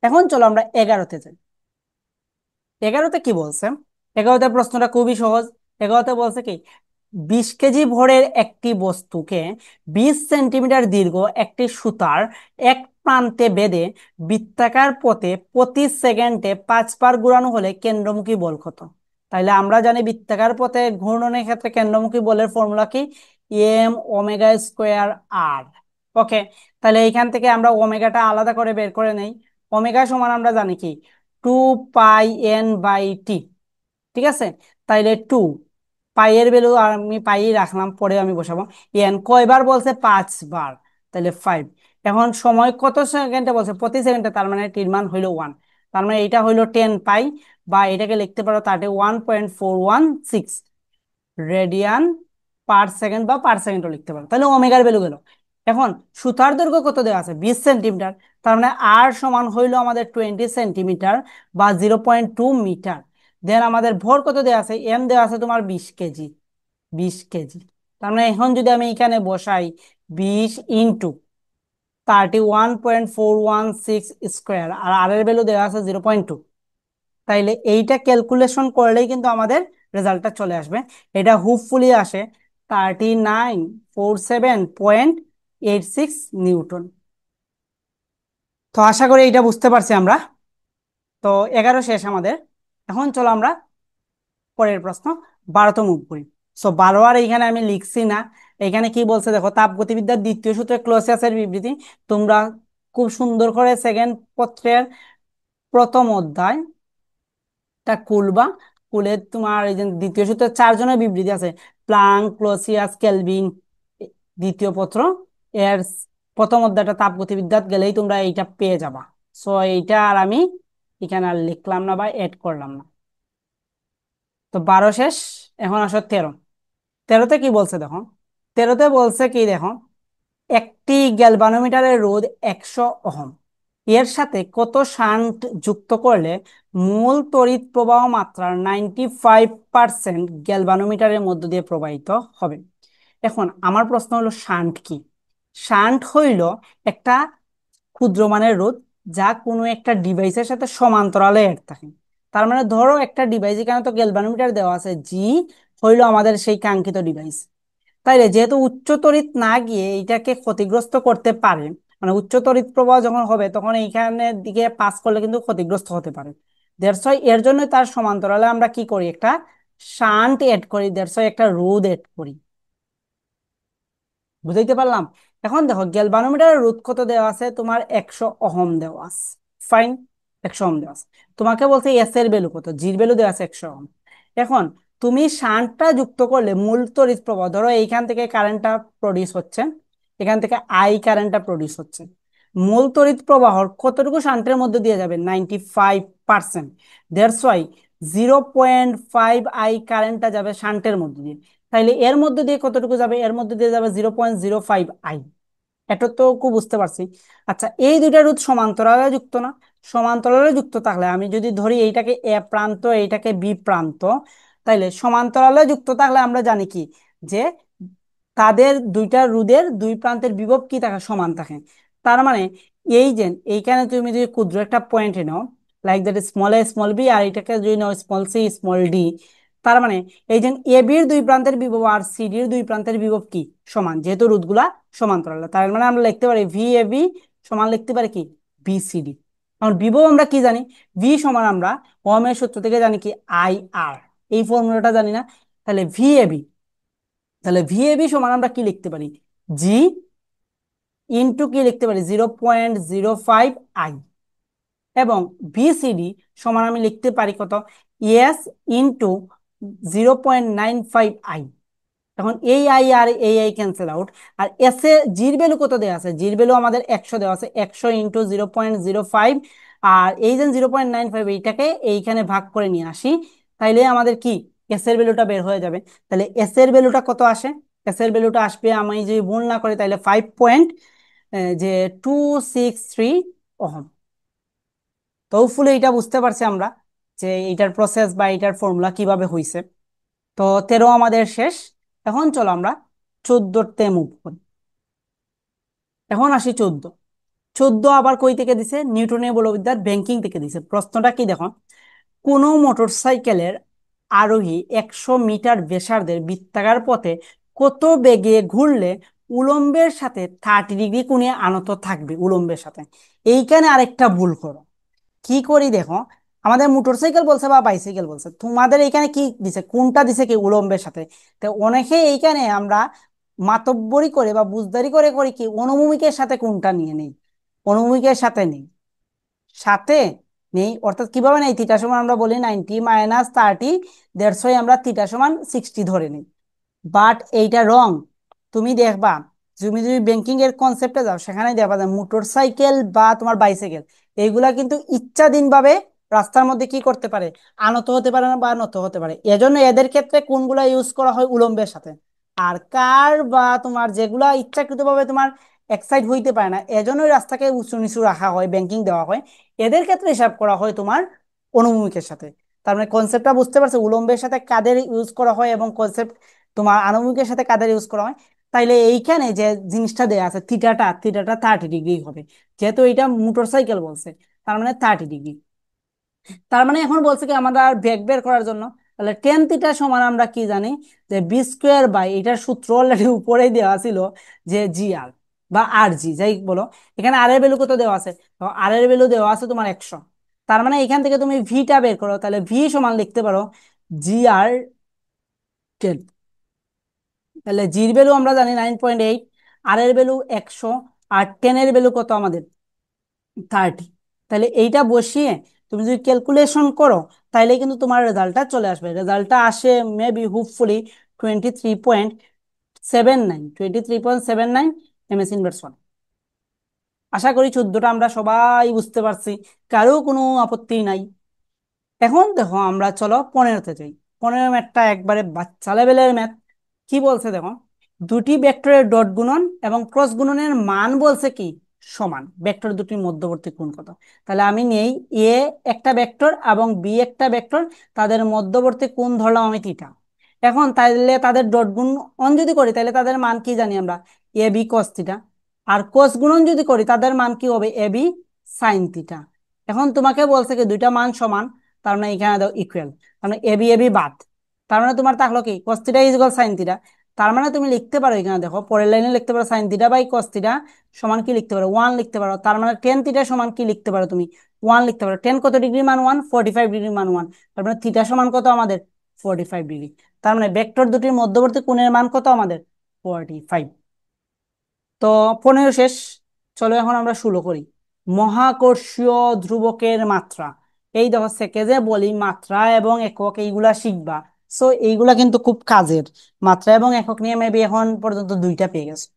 এখন চলো আমরা 11-তে যাই। 11-তে কি বলছে? 11-তে প্রশ্নটা খুবই সহজ। 11-তে বলছে কি 20 কেজি ভরের একটি বস্তুকে 20 সেন্টিমিটার দীর্ঘ একটি সুতার এক প্রান্তে বেঁধে বৃত্তাকার পথে প্রতি সেকেন্ডে 5 বার ঘোরানো হলে কেন্দ্রমুখী বল কত? তাইলে আমরা জানি বৃত্তাকার পথে ঘূর্ণনের ক্ষেত্রে কেন্দ্রমুখী বলের ফর্মুলা কি? এম ওমেগা স্কোয়ার আর। ওকে, তাহলে এইখান থেকে আমরা ওমেগাটা আলাদা করে বের করে নেই। ওমেগা সমান আমরা জানি কি, 2 π n/t। ঠিক আছে, তাইলে 2 পাই এর ভ্যালু আর আমি পাই রাখলাম, পরে আমি বসাবো। এন কয়বার বলছে, 5 বার, তাহলে 5। এখন সময় কত সেকেন্ডে বলছে, প্রতি সেকেন্ডে, তার মানে টির মান হইলো 1। তার মানে এটা হইলো 10 পাই, বা এটাকে লিখতে পারো 31.416 রেডিয়ান পার সেকেন্ড, বা পার সেকেন্ডও লিখতে পারো। তাহলে ওমেগার ভ্যালু গেল। এখন সুতার দৈর্ঘ্য কত দেওয়া আছে, 20 সেন্টিমিটার। তার মানে আর সমান হইলো আমাদের 20 সেন্টিমিটার, বা 0.2 মিটার। দেন আমাদের ভর কত দেওয়া আছে, এম দেওয়া আছে তোমার 20 কেজি। 20 কেজি, তার মানে এখন যদি আমি এখানে বসাই 20 × 31.416 স্কোয়ার, আর এর ভ্যালু দেওয়া আছে 0.2, তাইলে এইটা ক্যালকুলেশন করলেই কিন্তু আমাদের রেজাল্টটা চলে আসবে। এটা হোপফুলি আসে 3947.86 নিউটন। তো আশা করি এটা বুঝতে পারছি আমরা। তো 11 শেষ আমাদের। এখন চলো আমরা পরের প্রশ্ন 12তে মুভ করি। সো 12 আর এইখানে আমি লিখছি না। এখানে কি বলছে দেখো, তাপগতিবিদ্যার দ্বিতীয় সূত্রে ক্লোসিয়াসের বিবৃতি। তোমরা খুব সুন্দর করে সেকেন্ড পত্রের প্রথম অধ্যায় তা খুলবা, খুলে তোমার এই যে দ্বিতীয় সূত্রে 4 জনের বিবৃতি আছে, প্লাঙ্ক, ক্লোসিয়াস, কেলভিন। দ্বিতীয় পত্র এর প্রথম অধ্যায়টা তাপগতিবিদ্যাত গেলেই তোমরা এইটা পেয়ে যাবা। সো এইটা আর আমি এখানে আর লিখলাম না বা এড করলাম না। তো 12 শেষ। এখন আসো 13। 13তে কি বলছে দেখো, 13তে বলছে কি দেখো, একটি গ্যালভানোমিটারের রোধ 100 ওহম, এর সাথে কত শান্ট যুক্ত করলে মূল তড়িৎ প্রবাহ মাত্রার 95% গ্যালভানোমিটারের মধ্য দিয়ে প্রবাহিত হবে। এখন আমার প্রশ্ন হলো, শান্ট কি? শান্ট হইল একটা ক্ষুদ্র মানের রোধ, যা কোনো একটা ডিভাইসের সাথে সমান্তরালে এড থাকে। তার মানে ধরো একটা ডিভাইস, এখানে তো গ্যালভানোমিটার দেওয়া আছে, জি হইলো আমাদের সেই কাঙ্ক্ষিত ডিভাইস। তাইলে যেহেতু উচ্চ তড়িৎ না গিয়ে এটাকে ক্ষতিগ্রস্ত করতে পারে, মানে উচ্চ তড়িৎ প্রবাহ যখন হবে তখন এইখানের দিকে পাস করলে কিন্তু ক্ষতিগ্রস্ত হতে পারে। দ্যাটস ওয়াই এর জন্য তার সমান্তরালে আমরা কি করি, একটা শান্ট এড করি, দ্যাটস ওয়াই একটা রোধ এড করি। বুঝাইতে পারলাম? এখন দেখো, গ্যালভানোমিটারের রোধ কত দেওয়া আছে তোমার, 100 ওহম দেওয়া আছে। ফাইন, 100 ওহম দেওয়া আছে। তোমাকে বলছে এস এর ভ্যালু কত, জির ভ্যালু দেওয়া আছে 100 ওহম। এখন তুমি শান্টটা যুক্ত করলে মূল তড়িৎ প্রবাহ, ধরো এইখান থেকে কারেন্টটা প্রডিউস হচ্ছে, এখান থেকে আই কারেন্টটা প্রডিউস হচ্ছে, মূল তড়িৎ প্রবাহর কতটুকু শান্টের মধ্যে দিয়ে যাবে, 95%। দ্যাটস ওয়াই 0.5 আই কারেন্টটা যাবে শান্টের মধ্যে দিয়ে। তাইলে এর মধ্যে দিয়ে কতটুকু যাবে, এর মধ্যে দিয়ে যাবে 0.05 আই। এটা তো খুব বুঝতে পারছি। আচ্ছা, এই দুইটা রোধ সমান্তরালে যুক্ত না? সমান্তরালে যুক্ত থাকলে আমি যদি ধরি এইটাকে এ প্রান্ত, এইটাকে বি প্রান্ত, তাইলে সমান্তরালে যুক্ত থাকলে আমরা জানি কি, যে তাদের দুইটা রোধের দুই প্রান্তের বিভব কি থাকে, সমান থাকে। তার মানে এই যে এইখানে তুমি যদি ক্ষুদ্র একটা পয়েন্ট নাও, like that small a small b, আর এটাকে যদি নাও স্মল সি স্মল ডি, তার মানে এই যে এ বির দুই প্রান্তের বিভব আর সি ডির দুই প্রান্তের বিভব কি, সমান, যেহেতু রোধগুলা সমান্তরাল। তার মানে আমরা লিখতে পারি ভি এ বি সমান, লিখতে পারি কি, বি সি ডি। এখন বিভব আমরা কি জানি, ভি সমান আমরা ওহমের সূত্র থেকে জানি কি, আই আর, এই ফর্মুলাটা জানি না। তাহলে ভি এ বি, তাহলে ভি এ বি সমান আমরা কি লিখতে পারি, জি ইন্টু কি লিখতে পারি, 0.05 আই। এবং বিসিডি সমান আমি লিখতে পারি কত, এস ইন্টু 0.95 আই। এখন এই আই আর এই আই ক্যান্সেল আউট। আর এস এ জির ভ্যালু কত দেওয়া আছে, জির ভ্যালু আমাদের 100 দেওয়া আছে, 100 ইন্টু 0.05। আর এই যে 0.95, এইটাকে এইখানে ভাগ করে নিয়ে আসি, তাইলে আমাদের কি এস এর ভ্যালুটা বের হয়ে যাবে। তাহলে এস এর ভ্যালুটা কত আসে, এস এর ভ্যালুটা আসবে, আমি যদি ভুল না করি তাহলে 5.263 ওহম। তো ফুলে এটা বুঝতে পারছি আমরা যে এইটার প্রসেস বা এইটার ফর্মুলা কিভাবে হইছে। তো 13 আমাদের শেষ। এখন চলো আমরা 14তে মুভ করি। এখন আসি 14। 14 আবার কই থেকে দিছে, নিউটনীয় বলবিদ্যার ব্যাংকিং থেকে দিছে। প্রশ্নটা কি দেখো, কোনো মোটরসাইকেলের আরোহী 100 মিটার ব্যাসার্ধের বৃত্তাকার পথে কত বেগে ঘুরলে উলম্বের সাথে 30 ডিগ্রি কোণে আনত থাকবে, উলম্বের সাথে। এইখানে আরেকটা ভুল করো। কি করি দেখো, আমাদের মোটরসাইকেল বলছে বা বাইসাইকেল বলছে, তোমাদের এইখানে কি দিছে, কোনটা দিছে কি, উলম্বের সাথে। তো অনেকে এইখানে আমরা মাতব্বরি করে বা বুঝদারি করে করি কি অনুভূমিকের সাথে কোনটা নিয়ে নেই, অনুভূমিকের সাথে নেই, সাথে নেই। অর্থাৎ কিভাবে নেই, থিটা সমান আমরা বলি 90 - 30, দ্যাটস ওয়াই আমরা থিটা সমান 60 ধরে নিই। বাট এইটা রং। তুমি দেখবা, তুমি যদি ব্যাংকিং এর কনসেপ্টে যাও সেখানে দেখবা যে মোটর সাইকেল বা তোমার বাইসাইকেল এইগুলা কিন্তু ইচ্ছাধীন ভাবে রাস্তার মধ্যে কি করতে পারে, আনত হতে পারে না বা নত হতে পারে। এজন্য এদের ক্ষেত্রে কোনগুলা ইউজ করা হয় উলম্বের সাথে। আর কার বা তোমার যেগুলা ইচ্ছাকৃতভাবে তোমার এক্সাইট হইতে পারে না, এজন্যই রাস্তাকে উঁচু নিচু রাখা হয়, ব্যাংকিং দেওয়া হয়, এদের ক্ষেত্রে হিসাব করা হয় তোমার অনুভূমিকের সাথে। তার মানে কনসেপ্টটা বুঝতে পারছো, উলম্বের সাথে কাদের ইউজ করা হয় এবং কনসেপ্ট তোমার আনুভূমিকের সাথে কাদের ইউজ করা হয়। তাইলে এইখানে যে জিনিসটা দেয়া আছে থিটাটা, থিটাটা 30 ডিগ্রি হবে, যেহেতু এটা মোটর সাইকেল বলছে, তার মানে 30 ডিগ্রি। তার মানে এখন বলছে কি আমাদের বেগ বের করার জন্য, তাহলে টেন থিটা সমান আমরা কি জানি, যে বি স্কোয়ার বাই এটার সূত্র অলরেডি উপরেই দেওয়া ছিল, যে জি আর বা আর জি যাই বলো। এখানে আর এর ভ্যালু কত দেওয়া আছে, তো আর এর ভ্যালু দেওয়া আছে তোমার 100। তার মানে এখান থেকে তুমি ভিটা বের করো, তাহলে ভি সমান লিখতে পারো জি আর 10। তাহলে জির ভ্যালু আমরা জানি 9.8, আর এর ভ্যালু 100, আর 10 এর ভ্যালু কত আমাদের 30। তাহলে এইটা বসিয়ে তুমি যদি ক্যালকুলেশন করো তাহলে কিন্তু তোমার রেজাল্টটা চলে আসবে। রেজাল্টটা আসে maybe hopefully 23.79 m s inverse one. আশা করি 14টা আমরা সবাই বুঝতে পারছি, কারো কোনো আপত্তি নাই। এখন দেখো আমরা চলো 15তে যাই। 15 ম্যাথটা একবারে বাচ্চা লেভেলের ম্যাথ। কি বলছে দেখো, দুটি ভেক্টরের ডট গুণন এবং ক্রস গুণনের মান বলছে কি সমান, ভেক্টর দুটির মধ্যবর্তী কোণ কত। তাহলে আমি নেই এ একটা ভেক্টর এবং বি একটা ভেক্টর, তাদের মধ্যবর্তী কোণ ধরলাম আমি থিটা। এখন তাহলে তাদের ডট গুণন যদি করি তাহলে তাদের মান কি জানি আমরা, A B cos theta. R cos গুণন যদি করি তাদের মান কি হবে, এ বি সাইন থিটা। এখন তোমাকে বলছে কি দুইটা মান সমান, তার মানে এখানে দাও ইকুয়াল, তার মানে এবি এবি বাদ, তার মানে তোমার থাকলো কি cos theta is equal sin theta. তার মানে তুমি লিখতে পারো এখানে দেখো পরের লাইনে লিখতে পারো sin theta by cos theta সমান কি লিখতে পারো 1 লিখতে পারো। তার মানে tan থিটা সমান কি লিখতে পারো তুমি 1 লিখতে পারো। tan কত ডিগ্রি মান 1, 45 ডিগ্রি মান 1। তার মানে থিটা সমান কত আমাদের 45 ডিগ্রি। তার মানে ভেক্টর দুটির মধ্যবর্তী কোণের মান কত আমাদের 45। তো 15 শেষ। চলো এখন আমরা 16 করি। মহাকর্ষীয় ধ্রুবকের মাত্রা। এই দেখো সেকেজে বলি মাত্রা এবং একক এইগুলা শিখবা। সো এইগুলা কিন্তু খুব কাজের। মাত্রা এবং একক নিয়ে মেবি এখন পর্যন্ত দুইটা পেয়ে গেছে।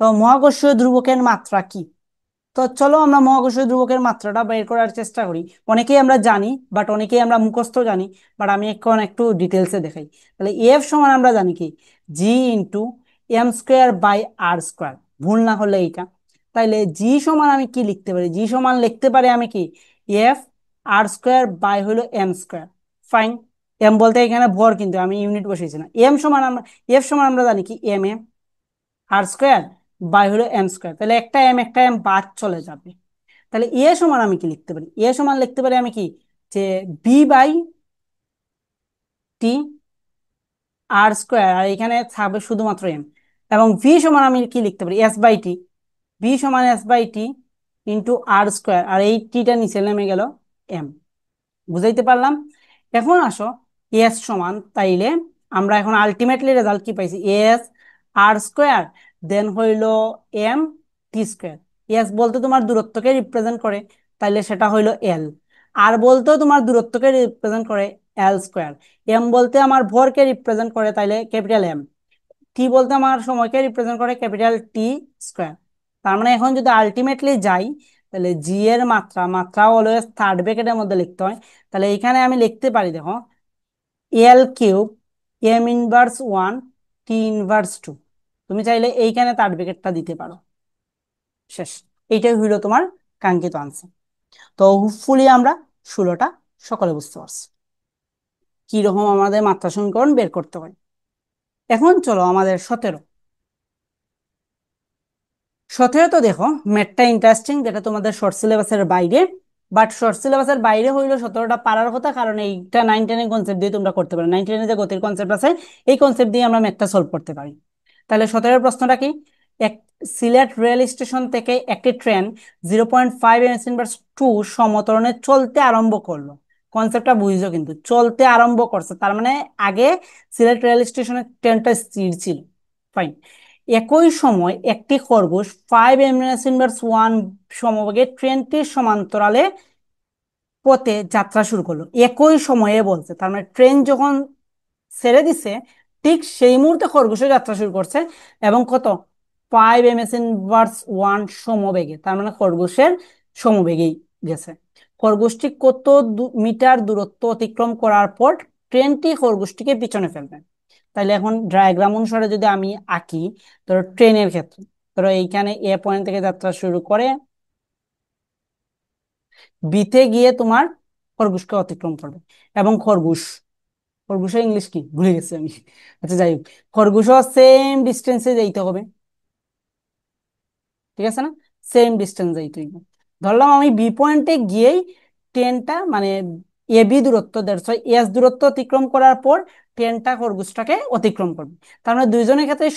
তো মহাকর্ষীয় ধ্রুবকের মাত্রা কি, তো চলো আমরা মহাকর্ষীয় ধ্রুবকের মাত্রাটা বের করার চেষ্টা করি। অনেকেই আমরা জানি, বাট অনেকেই আমরা মুখস্থ জানি, বাট আমি এখন একটু ডিটেলসে দেখাই। তাহলে এফ সমান আমরা জানি কি G into M square by R square, ভুল না হলে এইটা। তাইলে জি সমান আমি কি লিখতে পারি, জি সমান লিখতে পারি আমি কি এফ আর স্কোয়ার বাই হলো এম স্কোয়ার। ফাইন। এম বলতে এখানে ভর, কিন্তু আমি ইউনিট বসিয়েছি না। এম সমান আমরা, এফ সমান আমরা জানি কি M A R square by হলো এম স্কোয়ার। তাহলে একটা এম একটা এম বাদ চলে যাবে। তাহলে এ সমান আমি কি লিখতে পারি, এ সমান লিখতে পারি আমি কি যে B by T R square, আর এখানে থাকবে শুধুমাত্র এম। এবং ভি সমান আমি কি লিখতে পারি এস বাই টি, ভি সমান S by T into R square, আর এই টিটা নিচে নেমে গেল এম। বুঝাইতে পারলাম। এখন আসো এস সমান, তাইলে আমরা এখন আলটিমেটলি রেজাল্ট কি পাইছি, এস আর স্কোয়ার দেন হইলো এম টি স্কোয়ার। এস বলতে তোমার দূরত্বকে রিপ্রেজেন্ট করে, তাইলে সেটা হইলো এল। আর বলতেও তোমার দূরত্বকে রিপ্রেজেন্ট করে এল স্কোয়ার। এম বলতে আমার ভরকে রিপ্রেজেন্ট করে, তাইলে ক্যাপিটাল এম। টি বলতে আমার সময়কে রিপ্রেজেন্ট করে ক্যাপিটাল টি স্কোয়ার। তার মানে এখন যদি আলটিমেটলি যাই, তাহলে জি এর মাত্রা, মাত্রা অলওয়েজ থার্ড ব্র্যাকেটের মধ্যে লিখতে হয়। তাহলে এখানে আমি লিখতে পারি দেখো L cube M inverse 1 T inverse 2। তুমি চাইলে এইখানে থার্ড ব্র্যাকেটটা দিতে পারো। শেষ। এইটাই হইলো তোমার কাঙ্ক্ষিত আনসার। তো হোপফুলি আমরা 16টা সকলে বুঝতে পারছি কিরকম আমাদের মাত্রা সমীকরণ বের করতে হয়। এখন চলো আমাদের 17। 17 তো দেখো ম্যাথটা ইন্টারেস্টিং, যেটা তোমাদের শর্ট সিলেবাসের বাইরে। বাট শর্ট সিলেবাসের বাইরে হইলো 17টা পারার কথা, কারণ এইটা 9-10 কনসেপ্ট দিয়ে তোমরা করতে পারো। 9-10 যে গতির কনসেপ্ট আছে এই কনসেপ্ট দিয়ে আমরা ম্যাথটা সলভ করতে পারি। তাহলে 17 প্রশ্নটা কি, এক সিলেট রেল স্টেশন থেকে একটি ট্রেন 0.5 টু সমতরণে চলতে আরম্ভ করলো। কনসেপ্টটা বুঝছো, কিন্তু চলতে আরম্ভ করছে তার মানে আগে সিলেট রেল স্টেশনের ট্রেনটা স্থির ছিল। ফাইন। একই সময় একটি খরগোশ 5 m/s/1 সমবেগে ট্রেনটির সমান্তরালে পথে যাত্রা শুরু করলো। একই সময়ে বলছে, তার মানে ট্রেন যখন ছেড়ে দিছে ঠিক সেই মুহূর্তে খরগোশও যাত্রা শুরু করছে, এবং কত, 5 m/s/1 সমবেগে, তার মানে খরগোশের সমবেগেই গেছে। খরগোশটি কত মিটার দূরত্ব অতিক্রম করার পর ট্রেনটি খরগোশটিকে পিছনে ফেলবে? তাহলে এখন ডায়াগ্রাম অনুসারে যদি আমি আঁকি, ধরো ট্রেনের ক্ষেত্রে, ধরো এইখানে এ পয়েন্ট থেকে যাত্রা শুরু করে বিতে গিয়ে তোমার খরগোশকে অতিক্রম করবে, এবং খরগোশের ইংলিশ কি ভুলে গেছি আমি। আচ্ছা যাই হোক, খরগোশও সেম ডিস্টেন্সে যাইতে হবে, ঠিক আছে না? সেম ডিস্টেন্স যাইতে হইবে। ধরলাম আমি বি পয়েন্টে গিয়েই ট্রেনটা মানে এ বি দূরত্ব 150 এস দূরত্ব অতিক্রম করার পর ট্রেনটা খরগোশটাকে অতিক্রম করবে। তার মানে দুইজনের ক্ষেত্রে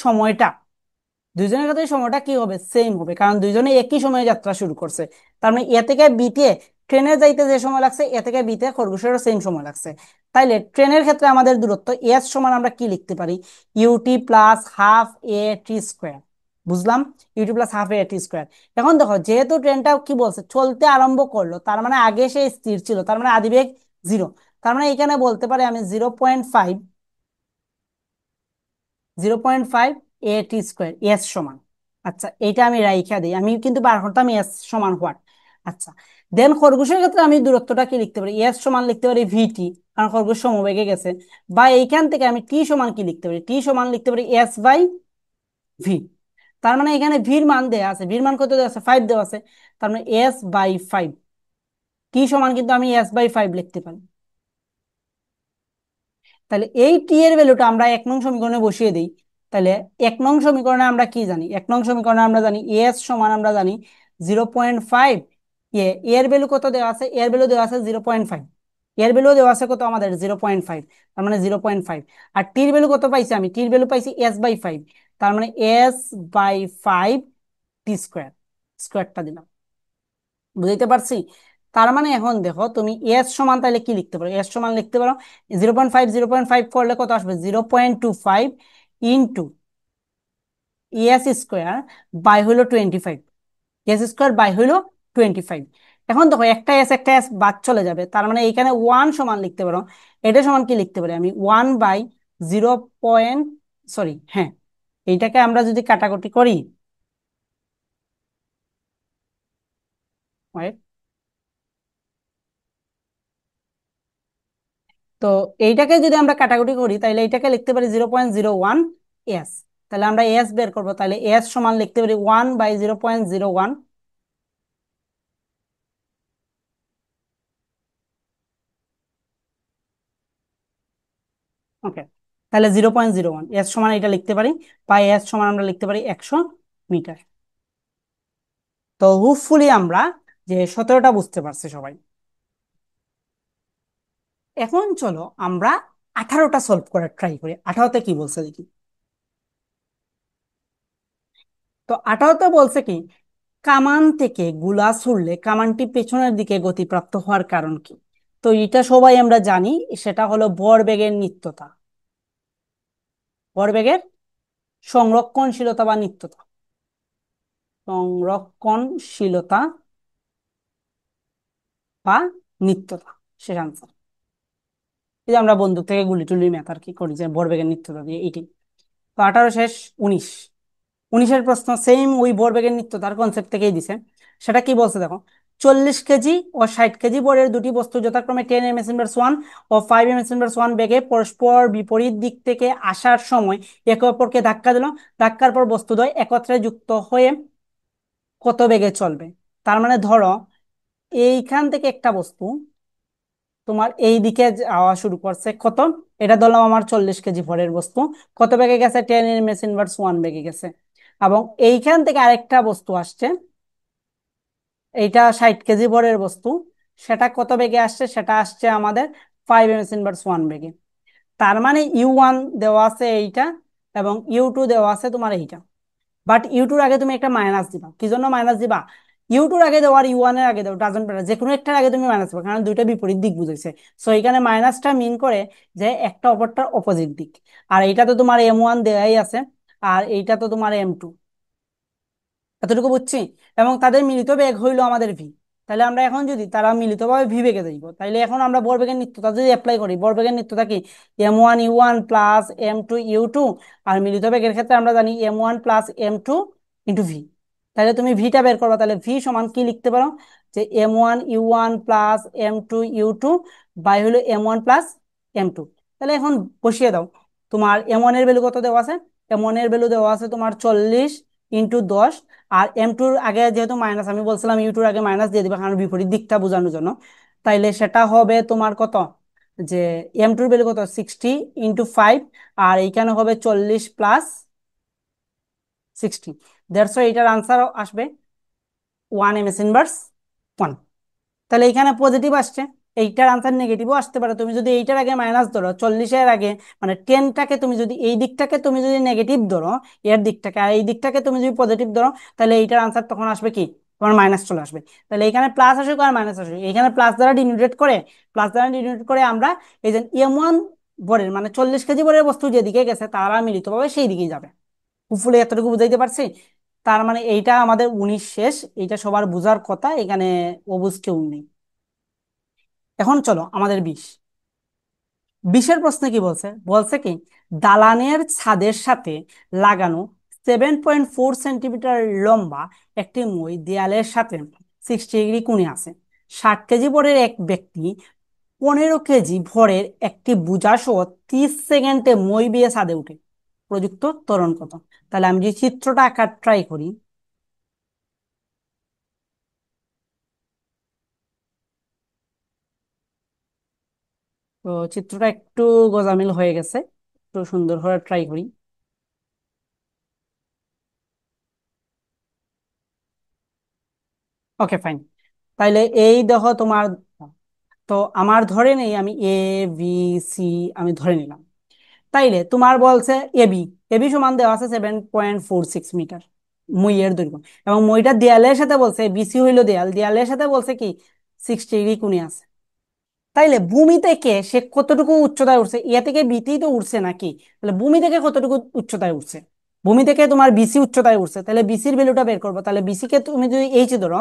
সময়টা কি হবে, সেম হবে, কারণ দুইজনে একই সময়ে যাত্রা শুরু করছে। তার মানে এ থেকে বিতে ট্রেনে যাইতে যে সময় লাগছে, এ থেকে বিতে খরগোশেরও সেম সময় লাগছে। তাইলে ট্রেনের ক্ষেত্রে আমাদের দূরত্ব এস সমান আমরা কি লিখতে পারি, ইউটি প্লাস হাফ এ টি স্কোয়ার। বুঝলাম, ইউটি প্লাস হাফ এ টি স্কোয়ার। এখন দেখো, যেহেতু ট্রেনটা কি বলছে, চলতে আরম্ভ করলো, তার মানে আগে সে স্থির ছিল, তার মানে আদিবেগ 0। তার মানে এখানে বলতে পারি আমি 0.5 এ টি স্কোয়ার এস সমান। আচ্ছা, এটা আমি রাইখা দিই, আমি কিন্তু বার করতাম এস সমান হোয়াট। আচ্ছা, দেন খরগোশের ক্ষেত্রে আমি দূরত্বটা কি লিখতে পারি, এস সমান লিখতে পারি ভিটি, কারণ খরগোশ সমবেগে গেছে। বা এইখান থেকে আমি টি সমান কি লিখতে পারি, টি সমান লিখতে পারি এস বাই ভি। তার মানে এখানে ভির মান দেওয়া আছে, ভির মান কত দেওয়া আছে, 5 দেওয়া আছে। তার মানে s/5, টি সমান কিন্তু আমি s/5 লিখতে পারি। তাহলে এই টি এর ভ্যালুটা আমরা 1 নং সমীকরণে বসিয়ে দিই। তাহলে 1 নং সমীকরণে আমরা কি জানি, 1 নং সমীকরণে আমরা জানি এস সমান আমরা জানি 0.5। এর ভ্যালু কত দেওয়া আছে, এর ভ্যালু দেওয়া আছে 0.5, এর ভ্যালু দেওয়া আছে কত আমাদের 0.5, তার মানে 0.5। আর টির ভ্যালু কত পাইছি আমি, টির ভ্যালু পাইছি s/5, তার মানে s/5 টি স্কোয়ার, স্কোয়ারটা দিলাম। বুঝতে পারছি? তার মানে এখন দেখো তুমি এস সমান তাহলে কি লিখতে পারো, এস সমান লিখতে পারো 0.5 করলে কত আসবে, 0.25 ইন্টু এস স্কোয়ার বাই হইলো 25, এস স্কোয়ার বাই হইলো 25। এখন দেখো একটা এস বাদ চলে যাবে, তার মানে এখানে ওয়ান সমান লিখতে পারো, এটা সমান কি লিখতে পারি আমি, 1/0 পয়েন্ট, সরি হ্যাঁ, এইটাকে আমরা যদি কাটাকুটি করি, তো এইটাকে যদি আমরা কাটাকুটি করি, তাহলে এইটাকে লিখতে পারি 0.01 এস। তাহলে আমরা এস বের করবো, তাহলে এস সমান লিখতে পারি 1/0.01। ওকে, তাহলে 0.01 এস সমান এটা লিখতে পারি, বা এস সমান আমরা লিখতে পারি 100 মিটার। তো হোপফুলি আমরা যে 17টা বুঝতে পারছি সবাই। এখন চলো আমরা 18টা সলভ করার ট্রাই করি, 18তে কি বলছে দেখি। তো 18তে বলছে কি, কামান থেকে গুলা ছুড়লে কামানটি পেছনের দিকে গতিপ্রাপ্ত হওয়ার কারণ কি? তো এটা সবাই আমরা জানি, সেটা হলো ভরবেগের নিত্যতা, ভরবেগের সংরক্ষণশীলতা বা নিত্যতা, সংরক্ষণশীলতা বা নিত্যতা, শেষ আনসার। এই যে আমরা বন্দুক থেকে গুলি টুলি ম্যাথ আর কি করি, যে ভরবেগের নিত্যতা দিয়ে এইটি। তো 18 শেষ, 19, 19-এর প্রশ্ন সেম ওই ভরবেগের নিত্যতার কনসেপ্ট থেকেই দিছে। সেটা কি বলছে দেখো, 40 কেজি ও 60 কেজি ভরের দুটি বস্তু যথাক্রমে 10 m/s/1 ও 5 m/s/1 বেগে পরস্পর বিপরীত দিক থেকে আসার সময় একে অপরকে ধাক্কা দিল। ধাক্কার পর বস্তুদ্বয় একত্রে যুক্ত হয়ে কত বেগে চলবে? তার মানে ধরো এইখান থেকে একটা বস্তু তোমার এই দিকে যাওয়া শুরু করছে, কত, এটা ধরলাম আমার 40 কেজি ভরের বস্তু, কত বেগে গেছে, 10 m/s/1 বেগে গেছে। এবং এইখান থেকে আরেকটা বস্তু আসছে, এইটা 60 কেজি ভরের বস্তু, সেটা কত বেগে আসছে, সেটা আসছে আমাদের 5 m/s/1 বেগে। তার মানে ইউ 1 দেওয়া আছে এইটা, এবং ইউ 2 দেওয়া আছে তোমার এইটা। বাট ইউ 2-র আগে তুমি একটা মাইনাস দিবা, কি জন্য মাইনাস দিবা, ইউ 2-র আগে দাও আর ইউ 1-এর আগে দাও, ডাজন্ট ম্যাটার, যে কোনো একটার আগে তুমি মাইনাস দিবা, কারণ দুইটা বিপরীত দিক বুঝাইছে। সো এখানে মাইনাসটা মিন করে যে একটা অপরটার অপোজিট দিক। আর এটা তো তোমার M1 দেয়াই আছে, আর এইটা তো তোমার M2, এতটুকু বুঝছি। এবং তাদের মিলিত বেগ হইলো আমাদের ভি। তাহলে আমরা এখন যদি তারা মিলিতভাবে ভি বেগে যাইব, তাইলে এখন আমরা ভরবেগের নিত্যতা যদি অ্যাপ্লাই করি, ভরবেগের নিত্যতা কি M1U1 প্লাস M2U2, আর মিলিত বেগের ক্ষেত্রে আমরা জানি M1 plus M2 into V. তাহলে তুমি ভিটা বের করবা, তাহলে ভি সমান কি লিখতে পারো, যে M1U1 প্লাস M2U2 বাই হলো M1 প্লাস M2। তাহলে এখন বসিয়ে দাও, তোমার M1 এর ভ্যালু কত দেওয়া আছে, M1 এর ভ্যালু দেওয়া আছে তোমার 40 ইন্টু 10, আর M2-র আগে যেহেতু মাইনাস, আমি বলছিলাম ইউ টুর আগে মাইনাস দিয়ে দিবা কারণ বিপরীত দিকটা বোঝানোর জন্য। তাইলে সেটা হবে তোমার কত, যে M2-র ভ্যালু কত 60 ইন্টু 5, আর এইখানে হবে 40 প্লাস 60। দ্যাটস ওয়াই এটার আনসার আসবে 1 ms ইনভার্স 1। তাহলে এখানে পজিটিভ আসছে, এইটার আনসার নেগেটিভও আসতে পারে। তুমি যদি এইটার আগে মাইনাস ধরো, 40-এর আগে মানে 10টাকে তুমি যদি এই দিকটাকে তুমি যদি নেগেটিভ ধরো, এর দিকটাকে, আর এই দিকটাকে তুমি যদি পজিটিভ ধরো, তাহলে এইটার আনসার তখন আসবে কি, তোমার মাইনাস চলে আসবে। তাহলে এখানে প্লাস আসুক আর মাইনাস আসুক, এখানে প্লাস দ্বারা ডিনোটেট করে, আমরা এই যে M1 ভরের মানে 40 কেজি ভরের বস্তু যেদিকে গেছে তারা মিলিতভাবে সেই দিকেই যাবে। ফুলে এতটুকু বুঝাইতে পারছি। তার মানে এইটা আমাদের 19 শেষ, এইটা সবার বুঝার কথা, এখানে অবুঝ কেউ নেই। এখন চলো আমাদের 20 প্রশ্নে কি বলছে, বলছে কি দালানের ছাদের সাথে লাগানো 7.4 সেন্টিমিটার লম্বা একটি মই দেয়ালের সাথে 60 ডিগ্রি কোণে আছে। 60 কেজি ভরের এক ব্যক্তি 15 কেজি ভরের একটি বোঝা সহ 30 সেকেন্ডে মই বিয়ে ছাদে উঠে, প্রযুক্ত ত্বরণ কত। তাহলে আমি যে চিত্রটা আঁকার ট্রাই করি, তো চিত্রটা একটু গোজামিল হয়ে গেছে, একটু সুন্দর করে ট্রাই করি। Okay fine. তাইলে এই দেখো তোমার, তো আমার ধরে নেই আমি ABC, আমি ধরে নিলাম। তাইলে তোমার বলছে এবি, এবি সমান দেওয়া আছে 7.46 মিটার মই দৈর্ঘ্য, এবং মইটা দেয়ালের সাথে বলছে, বিসি হইলো দেয়াল, দেয়ালের সাথে বলছে কি 60 ডিগ্রি কোণে আছে। তাইলে ভূমি থেকে সে কতটুকু উচ্চতায় উঠছে, ইয়া থেকে বিতেই তো উঠছে নাকি, তাহলে ভূমি থেকে কতটুকু উচ্চতায় উঠছে, ভূমি থেকে তোমার বিসি উচ্চতায় উঠছে, তাহলে বিসির ভ্যালুটা বের করবো। তাহলে বিসি কে তুমি যদি এইচ ধরো,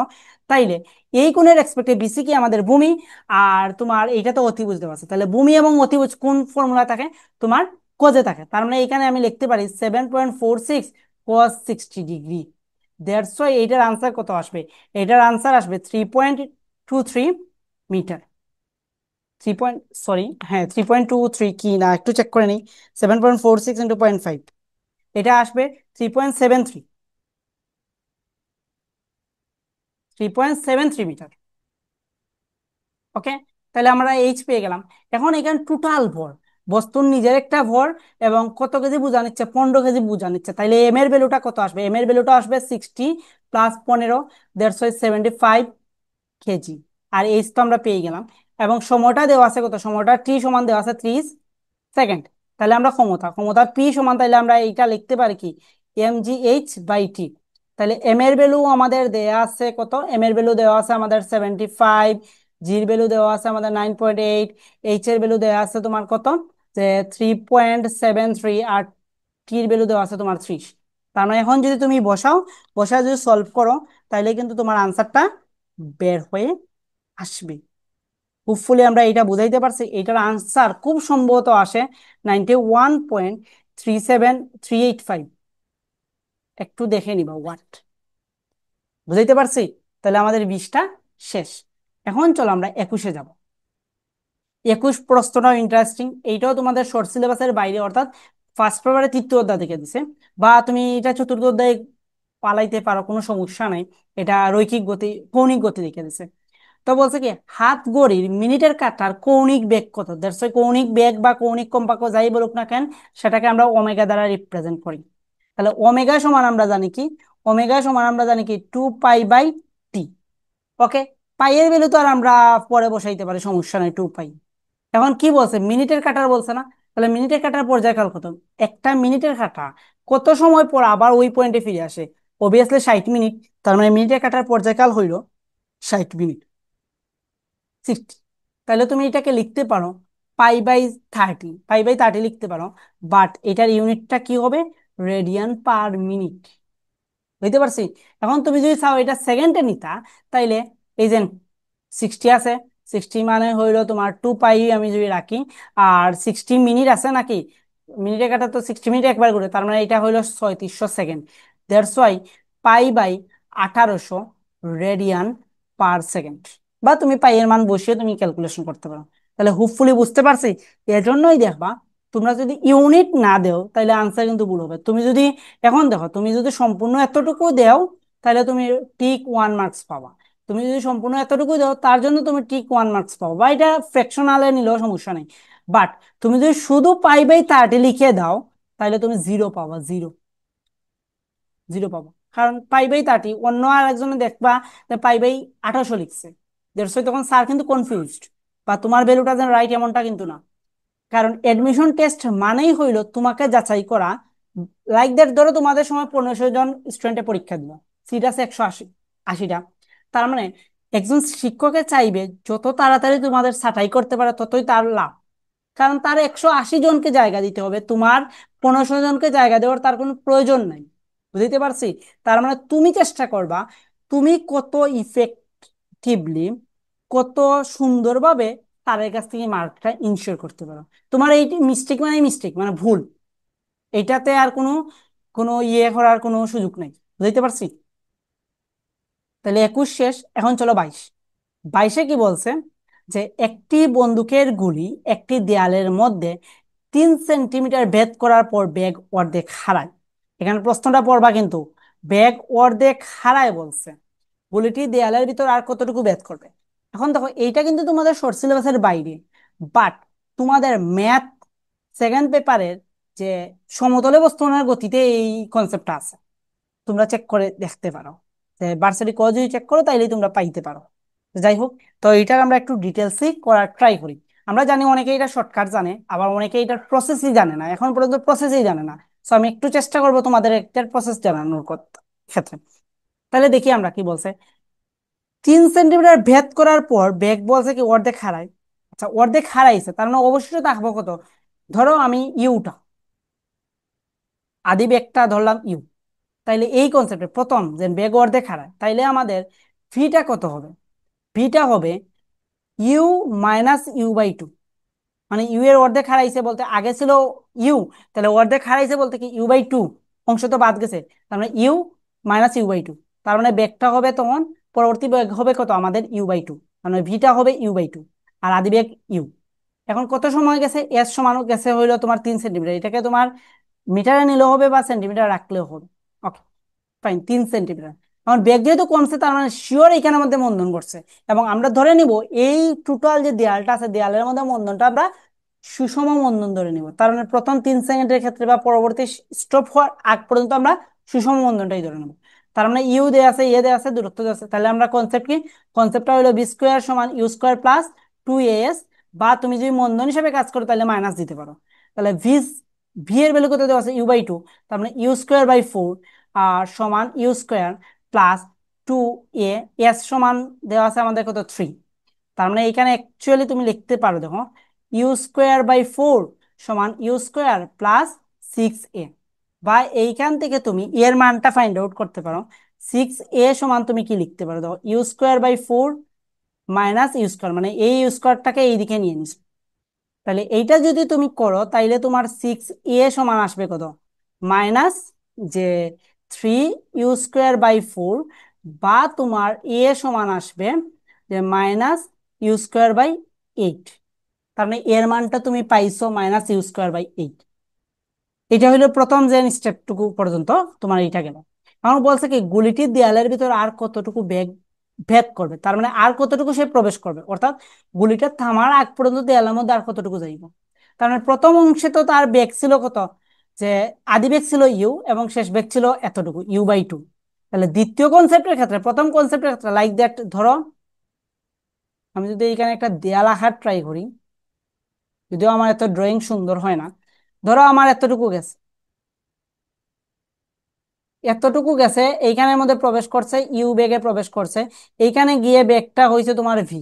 তাইলে এই কোণের রেসপেক্টে বিসি কি আমাদের ভূমি, আর তোমার এইটা তো অতিভুজ দেওয়া আছে, তাহলে ভূমি এবং অতিভুজ কোন ফর্মুলা থাকে, তোমার কজে থাকে। তার মানে এখানে আমি লিখতে পারি 7.46 cos 60 ডিগ্রি। দ্যাটস ওয়াই এইটার আনসার কত আসবে, এটার আনসার আসবে 3.23 মিটার। 3 পয়েন্ট, সরি, হ্যাঁ 3.23 কি না একটু চেক করে নিই, 7.46 ইন্টু 0.5, এটা আসবে 3.73, 3.73 মিটার। ওকে, তাহলে আমরা এইচ পেয়ে গেলাম। এখন এখানে টোটাল ভর, বস্তুর নিজের একটা ভর এবং কত কেজি বোঝা নিচ্ছে, 15 কেজি বোঝা নিচ্ছে, তাইলে এম এর ভ্যালুটা কত আসবে, এম এর ভ্যালুটা আসবে 60 প্লাস 15, দ্যাটস ওয়াই 75 কেজি। আর এইচ তো আমরা পেয়ে গেলাম, এবং সময়টা দেওয়া আছে কত, সময়টা টি সমান দেওয়া আছে 30 সেকেন্ড। তাহলে আমরা ক্ষমতা পি সমান, তাহলে আমরা এইটা লিখতে পারি কি mgh/t। তাহলে এম এর ভ্যালু আমাদের দেয়া আছে কত, এম এর ভ্যালু দেওয়া আছে আমাদের 75, জির ভ্যালু দেওয়া আছে আমাদের 9.8, এইচ এর ভ্যালু দেওয়া আছে তোমার কত, যে 3.73, আর টির ভ্যালু দেওয়া আছে তোমার 30। তার মানে এখন যদি তুমি বসাও, বসায় যদি সলভ করো, তাহলে কিন্তু তোমার আনসারটা বের হয়ে আসবে। হোপফুলি আমরা এটা বুঝাইতে পারছি, এটার আনসার খুব সম্ভবত আসে 91.37385। একটু দেখে নিবা হোয়াট, বুঝাইতে পারছি। তাহলে আমাদের 20টা শেষ। এখন চলো আমরা 21-এ যাব। 21 প্রশ্নটাও ইন্টারেস্টিং, এইটাও তোমাদের শর্ট সিলেবাসের বাইরে, অর্থাৎ ফার্স্ট পেপারে তৃতীয় অধ্যায় থেকে দিছে, বা তুমি এটা চতুর্থ অধ্যায়ে পালাইতে পারো, কোনো সমস্যা নাই। এটা রৈখিক গতি, কৌণিক গতি দেখে দিছে। তো বলছে কি হাত ঘড়ির মিনিটের কাঁটার কৌণিক বেগ কত, দ্যাটস ওয়াই কৌণিক বেগ বা কৌণিক কম্পাঙ্ক যাই বলুক না কেন, সেটাকে আমরা ওমেগা দ্বারা রিপ্রেজেন্ট করি। তাহলে ওমেগা সমান আমরা জানি কি, ওমেগা সমান আমরা জানি কি 2 পাই/টি। ওকে, পাই এর ভ্যালু তো আর আমরা পরে বসাইতে পারি, সমস্যা নাই, 2 পাই। এখন কি বলছে, মিনিটের কাটার বলছে না, তাহলে মিনিটের কাটার পর্যায়কাল কত, একটা মিনিটের কাটা কত সময় পর আবার ওই পয়েন্টে ফিরে আসে, অবভিয়াসলি 60 মিনিট। তার মানে মিনিটের কাটার পর্যায়কাল হইল 60 মিনিট, 60। তাহলে তুমি এটাকে লিখতে পারো পাই বাই 30, পাই বাই 30 লিখতে পারো, বাট এটার ইউনিটটা কি হবে, রেডিয়ান পার মিনিট। বুঝতে পারছি? এখন তুমি যদি চাও এটা সেকেন্ডে নিতা, তাইলে এই যে 60 আছে, 60 মানে হইলো তোমার 2 পাই আমি যদি রাখি, আর 60 মিনিট আছে নাকি, মিনিটে কাটা তো 60 মিনিট একবার করে, তার মানে এটা হইলো 3600 সেকেন্ড। দ্যাটস ওয়াই পাই/1800 রেডিয়ান পার সেকেন্ড। বা তুমি পাই এর মান বসিয়ে তুমি ক্যালকুলেশন করতে পারো। তাহলে হোপফুলি বুঝতে পারছি। এজন্যই দেখবা তোমরা যদি ইউনিট না দেও তাহলে আনসার কিন্তু ভুল হবে। তুমি যদি এখন দেখো, তুমি যদি সম্পূর্ণ এতটুকু দেও তাহলে তুমি ঠিক 1 মার্কস পাবা। তুমি যদি সম্পূর্ণ এতটুকু দাও তার জন্য তুমি ঠিক 1 মার্কস পাবো, বা এটা ফ্র্যাকশনালে নিলেও সমস্যা নেই। বাট তুমি যদি শুধু পাই/30 লিখে দাও তাহলে তুমি জিরো পাবা, জিরো, জিরো পাবা। কারণ পাই/30 অন্য আর একজনে দেখবা পাই/1800 লিখছে, দেড়শো, তখন স্যার কিন্তু কনফিউজড, বা তোমার ভ্যালুটা যেন রাইট এমনটা কিন্তু না। কারণ এডমিশন টেস্ট মানেই হইলো তোমাকে যাচাই করা। লাইক দ্যাট, ধরো তোমাদের সময় 1500 জন স্টুডেন্টে পরীক্ষা দিল, সিট আছে 180টা। তার মানে একজন শিক্ষকের চাইবে যত তাড়াতাড়ি তোমাদের ছাঁটাই করতে পারে ততই তার লাভ। কারণ তার 180 জনকে জায়গা দিতে হবে, তোমার 1500 জনকে জায়গা দেওয়ার তার কোনো প্রয়োজন নাই। বুঝতে পারছি? তার মানে তুমি চেষ্টা করবা তুমি কত ইফেক্টিভলি, কত সুন্দরভাবে তাদের কাছ থেকে মার্কটা ইনশিওর করতে পারো। তোমার এই মিস্টেক মানে মিস্টেক মানে ভুল, এটাতে আর কোনো কোনো ইয়ে করার কোনো সুযোগ নেই। বুঝতে পারছি? তাহলে 21 শেষ, এখন চলো 22। 22-এ কি বলছে? যে একটি বন্দুকের গুলি একটি দেয়ালের মধ্যে 3 সেন্টিমিটার ভেদ করার পর বেগ অর্ধেক হারায়। এখানে প্রশ্নটা পড়বা কিন্তু, বেগ অর্ধেক হারায় বলছে, গুলিটি দেয়ালের ভিতর আর কতটুকু ভেদ করবে। এখন দেখো এইটা কিন্তু তোমাদের শর্ট সিলেবাসের বাইরে, বাট তোমাদের ম্যাথ সেকেন্ড পেপারের যে সমতলে বস্তুনের গতিতে এই কনসেপ্টটা আছে, তোমরা চেক করে দেখতে পারো। ভার্সিটি কলেজ যদি চেক করো তাইলেই তোমরা পাইতে পারো। যাই হোক, তো এটা আমরা একটু ডিটেলসে করার ট্রাই করি। আমরা জানি অনেকে এটা শর্টকাট জানে, আবার অনেকে এটার প্রসেসই জানে না, এখন পর্যন্ত প্রসেসই জানে না। সো আমি একটু চেষ্টা করবো তোমাদের এটার প্রসেস জানানোর ক্ষেত্রে। তাহলে দেখি আমরা কি বলছে। 3 সেন্টিমিটার ভেদ করার পর বেগ বলছে কি অর্ধেক হারায়। আচ্ছা, অর্ধেক হারাইছে তার মানে অবশ্যই থাকবো কত? ধরো আমি ইউটা, আদি বেগটা ধরলাম ইউ। তাইলে এই কনসেপ্টে প্রথম যে বেগ অর্ধেক হারায়, তাইলে আমাদের ভিটা কত হবে? ভিটা হবে u - u/2। মানে ইউ এর অর্ধেক হারাইছে বলতে আগে ছিল ইউ, তাহলে অর্ধেক হারাইছে বলতে কি u/2 অংশ তো বাদ গেছে, তার মানে u - u/2। তার মানে বেগটা হবে তখন, পরবর্তী বেগ হবে কত আমাদের u/2, মানে ভিটা হবে u/2, আর আদি বেগ ইউ। এখন কত সময় গেছে? এস সমান গেছে হইলো তোমার 3 সেন্টিমিটার, এটাকে তোমার মিটারে নিলেও হবে বা সেন্টিমিটার রাখলেও হবে। ওকে, ফাইন, 3 সেন্টিমিটার। এখন বেগ যেহেতু কমছে তার মানে শিওর এখানের মধ্যে মন্দন করছে, এবং আমরা ধরে নিব এই টোটাল যে দেয়ালটা আছে দেয়ালের মধ্যে মন্দনটা আমরা সুষম মন্দন ধরে নিব। তার মানে প্রথম 3 সেকেন্ডের ক্ষেত্রে বা পরবর্তী স্টপ হওয়ার আগ পর্যন্ত আমরা সুষম মন্দনটাই ধরে নেব। তার মানে ইউ দেয়া আছে, এ দেয়া আছে, দূরত্ব দেয়া আছে, তাহলে আমরা কনসেপ্ট কি? কনসেপ্টটা হলো বি² সমান ইউ² প্লাস 2as, বা তুমি যদি মন্দন হিসেবে কাজ করো তাহলে মাইনাস দিতে পারো। তাহলে ভি এর ভ্যালু কত দেওয়া আছে? u/2, তার মানে u²/4 আর সমান u² প্লাস 2a, এস সমান দেওয়া আছে আমাদের কত? 3। তার মানে এখানে অ্যাকচুয়ালি তুমি লিখতে পারো, দেখো, u²/4 সমান u² প্লাস 6a, বা এইখান থেকে তুমি এর মানটা ফাইন্ড আউট করতে পারো। 6a সমান তুমি কি লিখতে পারো? দেখো, u²/4 মাইনাস u², মানে এই u²টাকে এইদিকে নিয়ে নিস। তাহলে এইটা যদি তুমি করো তাইলে তোমার 6a সমান আসবে কত? মাইনাস যে 3u²/4, বা তোমার এ সমান আসবে যে -u²/8। তার মানে এর মানটা তুমি পাইছো -u²/8। এটা হলো প্রথম যে স্টেপটুকু পর্যন্ত তোমার এইটা গেল। এখন বলছে কি গুলিটির দেয়ালের ভিতর আর কতটুকু বেগ ভেদ করবে, তার মানে আর কতটুকু সে প্রবেশ করবে, অর্থাৎ গুলিটা থামার আগ পর্যন্ত দেয়ালের মধ্যে আর কতটুকু যাইব। তার মানে প্রথম অংশে তো তার বেগ ছিল কত? যে আদি বেগ ছিল ইউ এবং শেষ বেগ ছিল এতটুকু u/2। তাহলে দ্বিতীয় কনসেপ্টের ক্ষেত্রে, প্রথম কনসেপ্টের ক্ষেত্রে লাইক দ্যাট, ধরো আমি যদি এখানে একটা দেয়াল আঁকার ট্রাই করি, যদিও আমার এত ড্রয়িং সুন্দর হয় না, ধরো আমার এতটুকু গেছে, এতটুকু গেছে এইখানের মধ্যে প্রবেশ করছে, ইউ বেগে প্রবেশ করছে, এইখানে গিয়ে বেগটা হয়েছে তোমার ভি,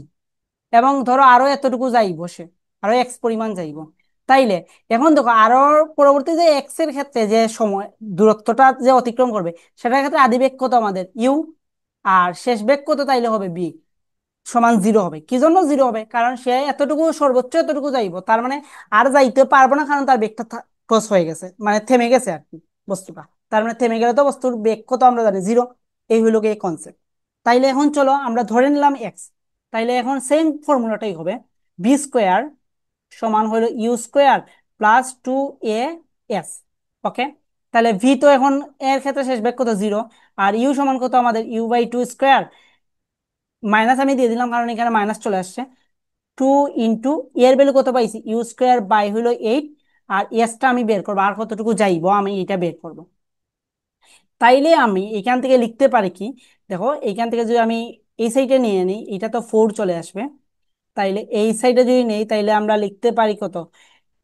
এবং ধরো আরো এতটুকু যাইব, সে আরো এক্স পরিমাণ যাইব। তাইলে এখন দেখো আরো পরবর্তী যে এক্স এর ক্ষেত্রে যে সময় দূরত্বটা যে অতিক্রম করবে সেটার ক্ষেত্রে আদি বেগ কত আমাদের ইউ, আর শেষ বেগ কত তাইলে হবে বি, সমান জিরো হবে। কি জন্য জিরো হবে? কারণ সে এতটুকু সর্বোচ্চ এতটুকু যাইবো, তার মানে আর যাইতে পারবো না, কারণ তার বেগটা ক্রস হয়ে গেছে, মানে থেমে গেছে আর কি বস্তুটা। তার মানে থেমে গেলে তো বস্তুর বেগ কত আমরা জানি জিরো। এই হলো গিয়ে কনসেপ্ট। তাইলে এখন চলো আমরা ধরে নিলাম এক্স। তাইলে এখন সেম ফর্মুলাটাই হবে, বি স্কোয়ার সমান হলো U square plus two A S. Okay, তাহলে ভি তো এখন এর ক্ষেত্রে শেষ বেগ কত জিরো, আর ইউ সমান কত আমাদের U by two square, minus আমি দিয়ে দিলাম কারণ এখানে মাইনাস চলে আসছে, টু ইন্টু এর ভ্যালু কত পাইছি ইউ স্কোয়ার বাই হলো 8, আর এসটা আমি বের করবো আর কতটুকু যাইবো আমি এটা বের করব। তাইলে আমি এখান থেকে লিখতে পারি কি, দেখো এইখান থেকে যদি আমি এই সাইডে নিয়ে নিই এটা তো 4 চলে আসবে, তাইলে এই সাইডে যদি নেই তাইলে আমরা লিখতে পারি কত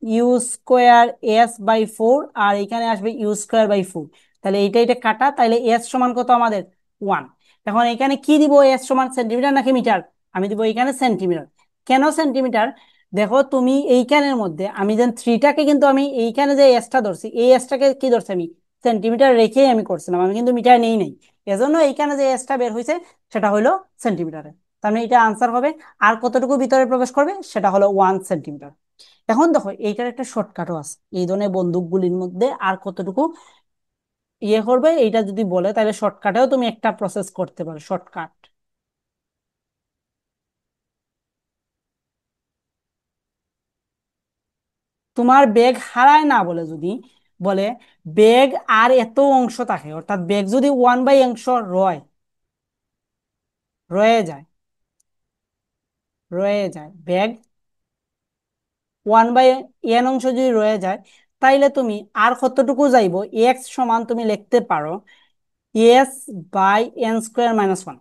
ইউ স্কোয়ার এস বাই 4, আর এখানে আসবে ইউ স্কোয়ার বাই 4। তাহলে এইটা এটা কাটা, তাইলে এস সমান কত আমাদের 1। এখন এখানে কি দিব, এস সমান সেন্টিমিটার নাকি মিটার? আমি দিব এখানে সেন্টিমিটার। কেন সেন্টিমিটার? দেখো তুমি এইখানের মধ্যে আমি যেন থ্রিটাকে কিন্তু আমি এইখানে যে এসটা ধরছি এই এসটাকে কি ধরছি আমি সেন্টিমিটার রেখেই আমি করছিলাম, আমি কিন্তু মিটার নেই নাই। এজন্য এইখানে যে এসটা বের হয়েছে সেটা হলো সেন্টিমিটারে। তার মানে এটা আনসার হবে। আর কতটুকু ভিতরে প্রবেশ করবে সেটা হলো 1 সেন্টিমিটার। এখন দেখো এইটার একটা শর্টকাটও আছে, এই ধরনের বন্দুকগুলির মধ্যে আর কতটুকু ইয়ে করবে এইটা যদি বলে তাহলে শর্টকাটেও তুমি একটা প্রসেস করতে পারো, শর্টকাট। তোমার বেগ হারায় না বলে যদি বলে বেগ আর এত অংশ থাকে, অর্থাৎ বেগ যদি 1 বাই অংশ রয়ে যায়, বেগ 1 বাই এন অংশ যদি রয়ে যায়, তাইলে তুমি আর কতটুকু যাইবো এক্স সমান তুমি লিখতে পারো S by N square minus one.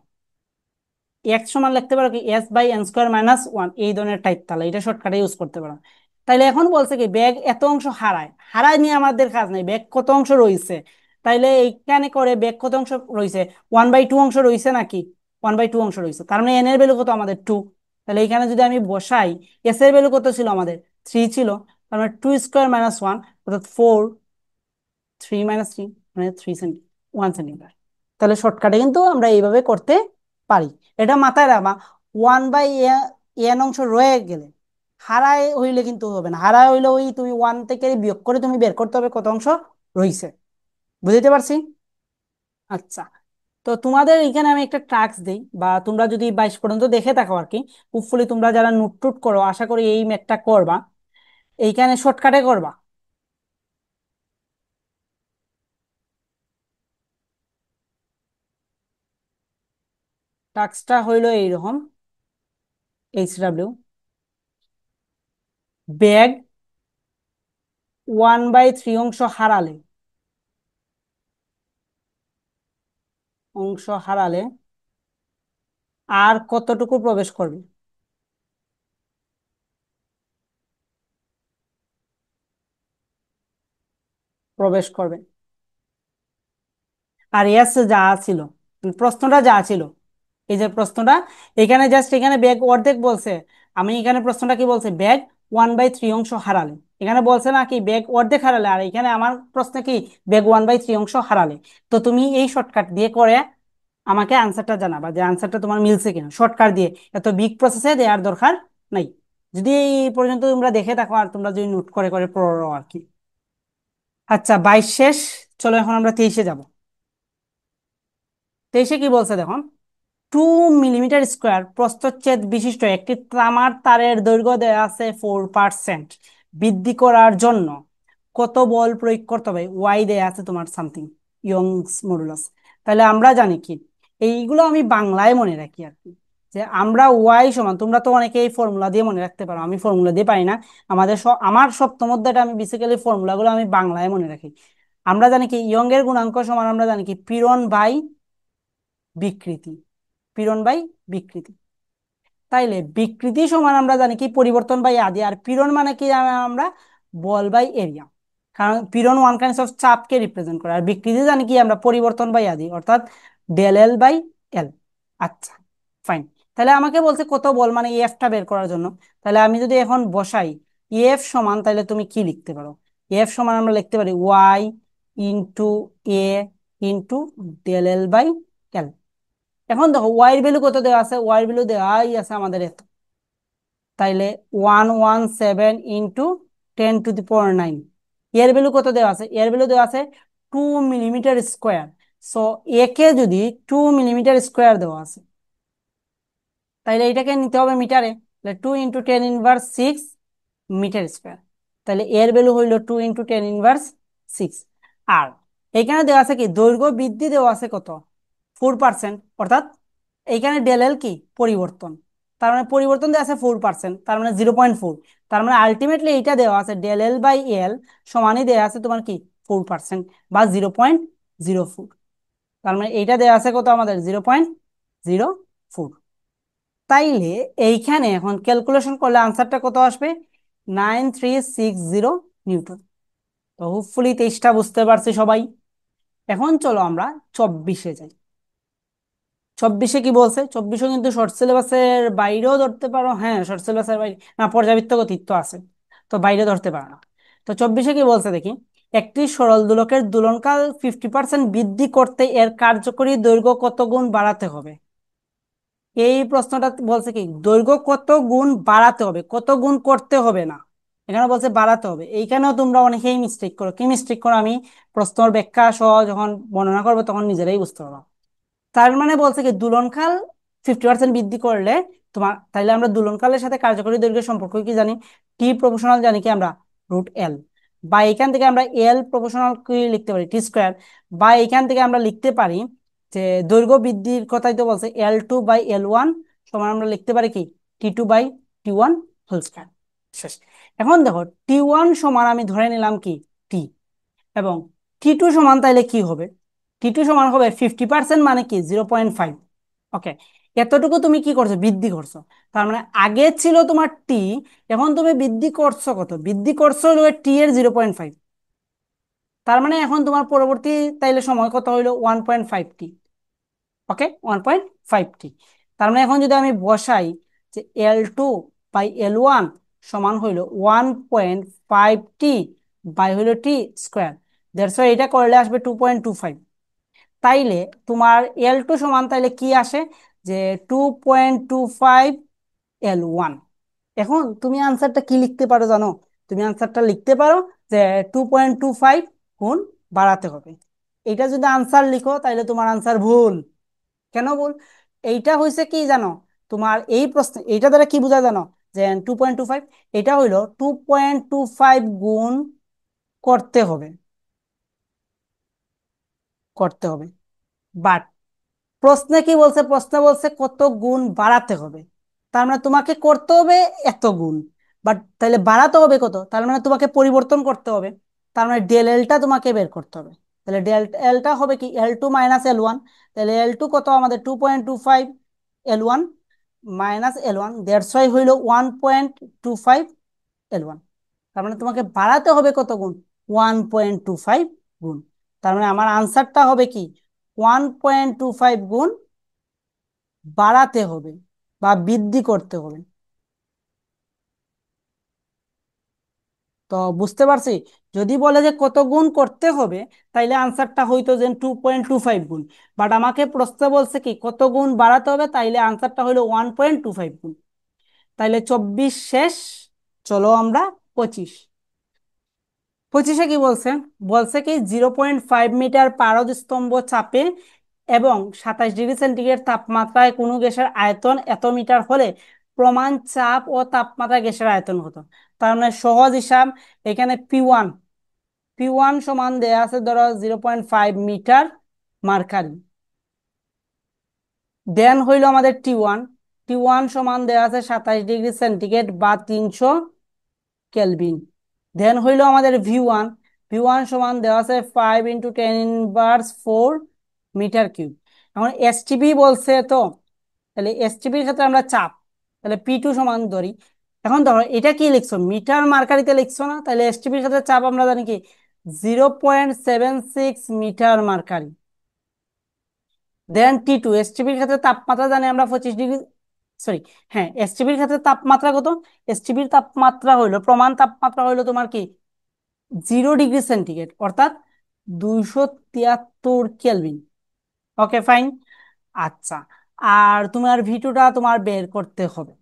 X সমান লিখতে পারো কি S by N square minus one, এই ধরনের টাইপ, তাহলে এটা শর্টকাটে ইউজ করতে পারো। তাইলে এখন বলছে কি ব্যাগ এত অংশ হারায়, হারায় নিয়ে আমাদের কাজ নাই, ব্যাগ কত অংশ রয়েছে। তাইলে এইখানে করে ব্যাগ কত অংশ রয়েছে, 1/2 অংশ রয়েছে নাকি, 1/2 অংশ রয়েছে, তার মানে এন এর ভ্যালু কত আমাদের 2। তাহলে এইখানে যদি আমি বসাই এস এর ভ্যালু কত ছিল আমাদের 3 ছিল, তার মানে 2 স্কোয়ার মাইনাস 1 অর্থাৎ 4, 3 - 3 মানে 1 সেন্টিমিটার। তাহলে শর্টকাটে কিন্তু আমরা এইভাবে করতে পারি। এটা মাথায় রাখবা, 1/n অংশ রয়ে গেলে হারায় হইলে কিন্তু হবে না, হারায় হইলে ওই তুমি 1 থেকে বিয়োগ করে তুমি বের করতে হবে কত অংশ রইছে। বুঝতে পারছি? আচ্ছা, তো তোমাদের এখানে আমি একটা টাস্ক দিই, বা তোমরা যদি 22 পর্যন্ত দেখে থাকো আর কি, হোপফুলি তোমরা যারা নোট টুট করো আশা করি এই ম্যাথটা করবা, এইখানে শর্টকাটে করবা। টাস্কটা হইলো এইরকম, HW ব্যাগ 1/3 অংশ হারালে, অংশ হারালে আর কতটুকু প্রবেশ করবে, প্রবেশ করবে। আর এস যা ছিল, প্রশ্নটা যা ছিল, এই যে প্রশ্নটা এখানে জাস্ট এখানে ব্যাগ অর্ধেক বলছে, আমি এখানে প্রশ্নটা কি বলছে ব্যাগ 1/3 অংশ হারালে, এখানে বলছে না কি ব্যাগ অর্ধেক হারালে, আর এখানে আমার প্রশ্ন কি ব্যাগ 1/3 অংশ হারালে। তো তুমি এই শর্টকাট দিয়ে করে আমাকে আনসারটা জানাবা যে আনসারটা তোমার মিলছে কিনা, শর্টকাট দিয়ে, এত বিগ প্রসেসে দেওয়ার দরকার নাই। যদি এই পর্যন্ত তোমরা দেখে থাকো আর তোমরা যদি নোট করে করে পড়ো আর কি। আচ্ছা, 22 শেষ, চলো এখন আমরা 23-এ যাব। 23-এ কি বলছে দেখুন, 2 মিলিমিটার স্কোয়ার প্রস্থচ্ছেদ বিশিষ্ট একটি তামার তারের দৈর্ঘ্য দেওয়া আছে 4%, বৃদ্ধি করার জন্য কত বল প্রয়োগ করতে হবে, ওয়াই দেয়া আছে তোমার সামথিং, ইয়ংস মডুলাস। তাহলে আমরা জানি কি, এইগুলো আমি বাংলায় মনে রাখি আর কি, যে আমরা ওয়াই সমান, তোমরা তো অনেকে এই ফর্মুলা দিয়ে মনে রাখতে পারো, আমি ফর্মুলা দিয়ে পারি না। আমার সপ্তম অধ্যায়টা আমি বেসিক্যালি ফর্মুলাগুলো আমি বাংলায় মনে রাখি। আমরা জানি কি ইয়ং এর গুণাঙ্ক সমান আমরা জানি কি পীড়ন বাই বিকৃতি, পীড়ন বাই বিকৃতি। তাইলে বিকৃতি সমান আমরা জানি কি পরিবর্তন বাই আদি, আর পীড়ন মানে কি জানি আমরা বল বাই এরিয়া, কারণ পীড়ন ওয়ান কাইন্ড অফ চাপকে রিপ্রেজেন্ট করে, আর বিকৃতি জানি কি আমরা পরিবর্তন বাই আদি, অর্থাৎ ডেল এল বাই এল। আচ্ছা, ফাইন। তাহলে আমাকে বলছে কত বল মানে এফটা বের করার জন্য, তাহলে আমি যদি এখন বসাই এফ সমান তাহলে তুমি কি লিখতে পারো? এফ সমান আমরা লিখতে পারি Y into A into del L by L. এখন দেখো ওয়াই এর ভ্যালু কত দেওয়া আছে, ওয়াই এর ভ্যালু দেওয়াই আছে আমাদের এত, তাইলে 117 ইন্টু 10⁹। এর ভ্যালু কত দেওয়া আছে? এর ভ্যালু দেওয়া আছে 2 মিলিমিটার স্কোয়ার। সো একে যদি 2 মিলিমিটার স্কোয়ার দেওয়া আছে, তাইলে এটাকে নিতে হবে মিটারে। 2 × 10⁻⁶ মিটার স্কোয়ার। তাহলে এর ভ্যালু হইল 2 × 10⁻⁶। আর এখানে দেওয়া আছে কি দৈর্ঘ্য বৃদ্ধি দেওয়া আছে কত? 4%। অর্থাৎ এইখানে ডেল এল কি পরিবর্তন, তার মানে পরিবর্তন দেওয়া আছে 4%, তার মানে 0.4। তার মানে আলটিমেটলি এইটা দেওয়া আছে ডেল এল বাই এল সমানই দেওয়া আছে তোমার কি 4% বা 0.04। তার মানে এইটা দেওয়া আছে কত আমাদের 0.04। তাইলে এইখানে এখন ক্যালকুলেশন করলে আনসারটা কত আসবে? 9360 নিউটন। তো হোপফুলি 23টা বুঝতে পারছি সবাই। এখন চলো আমরা 24-এ যাই। 24-এ কি বলছে? 24-ও কিন্তু শর্ট সিলেবাসের বাইরেও ধরতে পারো, হ্যাঁ শর্ট সিলেবাসের বাইরে না, পর্যাবৃত্ত গতিত্ব আছে, তো বাইরে ধরতে পারো না। তো 24-এ কি বলছে দেখি, একটি সরল দোলকের দোলনকাল 50% বৃদ্ধি করতে এর কার্যকরী দৈর্ঘ্য কত গুণ বাড়াতে হবে? এই প্রশ্নটা বলছে কি দৈর্ঘ্য কত গুণ বাড়াতে হবে, কত গুণ করতে হবে না, এখানে বলছে বাড়াতে হবে। এইখানেও তোমরা অনেকেই মিস্টেক করো। কি মিস্টেক করো আমি প্রশ্নের ব্যাখ্যা সহ যখন বর্ণনা করবো তখন নিজেরাই বুঝতে পারবো। তার মানে বলছে কি দুলনকাল 50% বৃদ্ধি করলে তোমার, তাইলে আমরা দুলনকালের সাথে কার্যকরী দৈর্ঘ্যের সম্পর্ক কি জানি? টি প্রপোর্শনাল জানি কি আমরা √L, বা এখান থেকে আমরা এল প্রপোর্শনাল কি লিখতে পারি T², বা এখান থেকে আমরা লিখতে পারি যে দৈর্ঘ্য বৃদ্ধির কথাই তো বলছে L2/L1 সমান আমরা লিখতে পারি কি T2/T1 হোল স্কয়ার। শেষ। এখন দেখো T1 সমান আমি ধরে নিলাম কি টি, এবং T2 সমান তাইলে কি হবে? T2 সমান হবে 50% মানে কি 0.5। ওকে, এতটুকু তুমি কি করছো? বৃদ্ধি করছো। তার মানে আগে ছিল তোমার টি, এখন তুমি বৃদ্ধি করছো কত? বৃদ্ধি করছো টি এর 0.5। তার মানে এখন তোমার পরবর্তী তাইলে সময় কত হইলো 1.5 টি। ওকে, 1.5 টি। তার মানে এখন যদি আমি বসাই যে L2/L1 সমান হইলো 1.5 টি বাই হইলো T², দ্যাটস ওয়াই এটা করলে আসবে 2.25। তাইলে তোমার L2 সমান তাইলে কি আসে যে 2.25L1। এখন তুমি আনসারটা কি লিখতে পারো জানো? তুমি আনসারটা লিখতে পারো যে 2.25 গুণ বাড়াতে হবে। এটা যদি আনসার লিখো তাইলে তোমার আনসার ভুল। কেন ভুল? এইটা হয়েছে কি জানো, তোমার এই প্রশ্ন এইটা দ্বারা কি বোঝা জানো যে 2.25, এটা হইলো 2.25 গুণ করতে হবে, করতে হবে। বাট প্রশ্নে কি বলছে? প্রশ্নে বলছে কত গুণ বাড়াতে হবে। তার মানে তোমাকে করতে হবে এত গুণ, বাট তাহলে বাড়াতে হবে কত? তার মানে তোমাকে পরিবর্তন করতে হবে। তার মানে ডেল এলটা তোমাকে বের করতে হবে। তাহলে ডেল এলটা হবে কি L2 - L1। তাহলে L2 কত আমাদের 2.25 L1 - L1, দ্যাটস ওয়াই হইল 1.25 L1। তার মানে তোমাকে বাড়াতে হবে কত গুণ? 1.25 গুণ। তার মানে আমার আনসারটা হবে কি 1.25 গুণ বাড়াতে হবে বা বৃদ্ধি করতে হবে। তো বুঝতে পারছি, যদি বলে যে কত গুণ করতে হবে তাইলে আনসারটা হইতো যে 2.25 গুণ, বাট আমাকে প্রশ্ন বলছে কি কত গুণ বাড়াতে হবে, তাইলে আনসারটা হইলো 1.25 গুণ। তাইলে 24 শেষ। চলো আমরা 25। 25-এ কি বলছে? বলছে কি 0.5 মিটার পারদ স্তম্ভ চাপে এবং 27 ডিগ্রি সেন্টিগ্রেড তাপমাত্রায় কোনো গ্যাসের আয়তন এত মিটার হলে প্রমাণ চাপ ও তাপমাত্রা গ্যাসের আয়তন হতো। তার মানে সহজ হিসাব, এখানে পি ওয়ান সমান দেয়া আছে ধরো 0.5 মিটার মার্কারি। দেন হইলো আমাদের টি ওয়ান, টি ওয়ান সমান দেয়া আছে 27 ডিগ্রি সেন্টিগ্রেড বা 300 কেলভিন। দেন হইলো আমাদের ভি ওয়ান, ভি ওয়ান সমান দেওয়া আছে 5 × 10⁻⁴ মিটার কিউব। এখন এসটিপি বলছে তো, তাহলে এসটিপির ক্ষেত্রে আমরা চাপ, তাহলে পি2 সমান ধরি। এখন ধরো এটা কি লিখছো? মিটার মার্কারিতে লিখছো না, তাহলে এসটিপির ক্ষেত্রে চাপ আমরা জানি কি 0.76 মিটার মার্কারি। দেন টি2, এসটিপির ক্ষেত্রে তাপমাত্রা জানি আমরা 25 ডিগ্রি সরি, হ্যাঁ, এসটিপির ক্ষেত্রে তাপমাত্রা কত? এসটিপির তাপমাত্রা হইলো, প্রমাণ তাপমাত্রা হইলো তোমার কি 0 ডিগ্রি সেন্টিগ্রেড, অর্থাৎ 273 কেলভিন। ওকে, ফাইন। আচ্ছা, আর তোমার ভিটুটা তোমার বের করতে হবে।